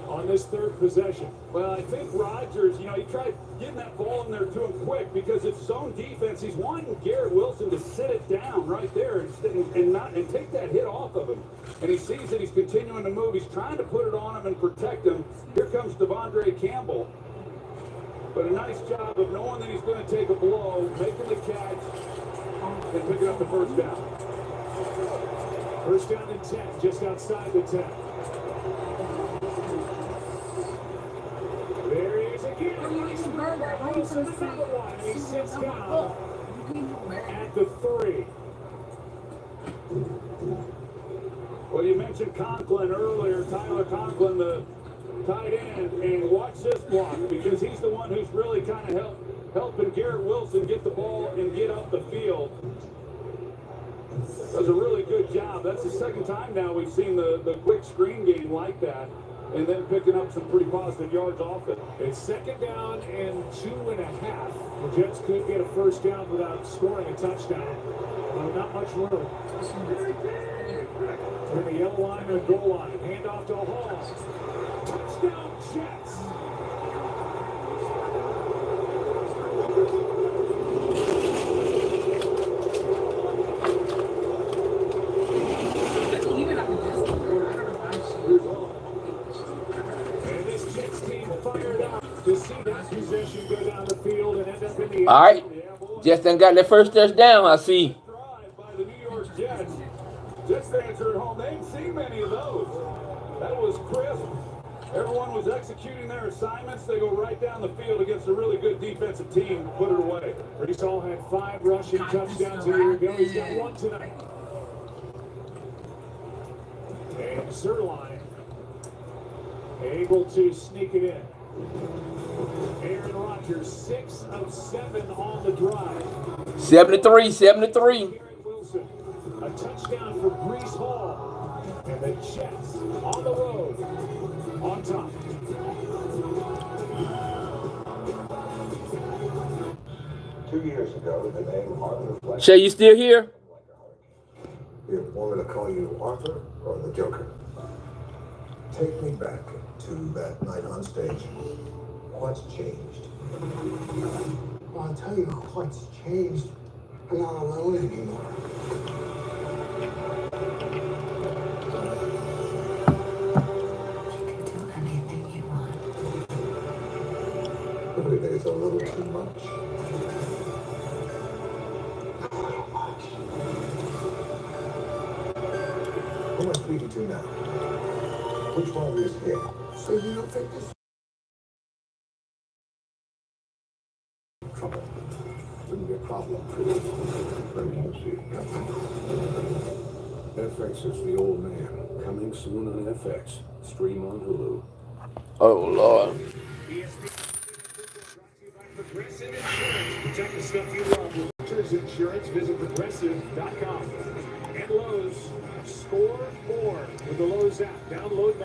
on this 3rd possession. Well, I think Rodgers, you know, he tried getting that ball in there to him quick because it's zone defense. He's wanting Garrett Wilson to sit it down right there and take that hit off of him. And he sees that he's continuing to move. He's trying to put it on him and protect him. Here comes Devondre Campbell. But a nice job of knowing that he's going to take a blow, making the catch, and picking up the 1st down. 1st down and 10, just outside the 10. There he is again. Wilson's another one. He sits down at the 3. Well, you mentioned Conklin earlier, Tyler Conklin, the tight end, and watch this block because he's the one who's really kind of helping Garrett Wilson get the ball and get up the field. Does a really good job. That's the 2nd time now we've seen the quick screen game like that, and then picking up some pretty positive yards off it. It's 2nd down and 2.5. The Jets could get a 1st down without scoring a touchdown. Well, not much room. To the yellow line or goal line. Handoff to Hall. Touchdown Jets. And this Jets team fired up to see that possession go down the field and end up in the All right. Just done got their 1st touchdown, I see. By the New York Jets. Jets fans are at home. They ain't seen many of those. That was crisp. Everyone was executing their assignments. They go right down the field against a really good defensive team. Put it away. Breece Hall had 5 rushing touchdowns a year ago. He's got 1 tonight. And Zerline able to sneak it in. Aaron Rodgers, 6 of 7 on the drive. 7-3. Wilson, a touchdown for Breece Hall. And the Jets on the road, on top. Two years ago, the name Arthur Fleck. Shay, you still here? You want me to call you Arthur or the Joker? Take me back to that night on stage. What's changed? Well, I'll tell you what's changed. I'm not alone anymore. You can do anything you want. Don't you think it's a little too much? Who am I speaking to now? Which one of you is here? So you don't think this trouble wouldn't be a problem for you? Let me see. FX is the old man. Coming soon on FX. Stream on Hulu. Oh, Lord. Progressive Insurance. Protect the stuff you love with Renters Insurance. Visit progressive.com. And Lowe's. Score more with the Lowe's app. Download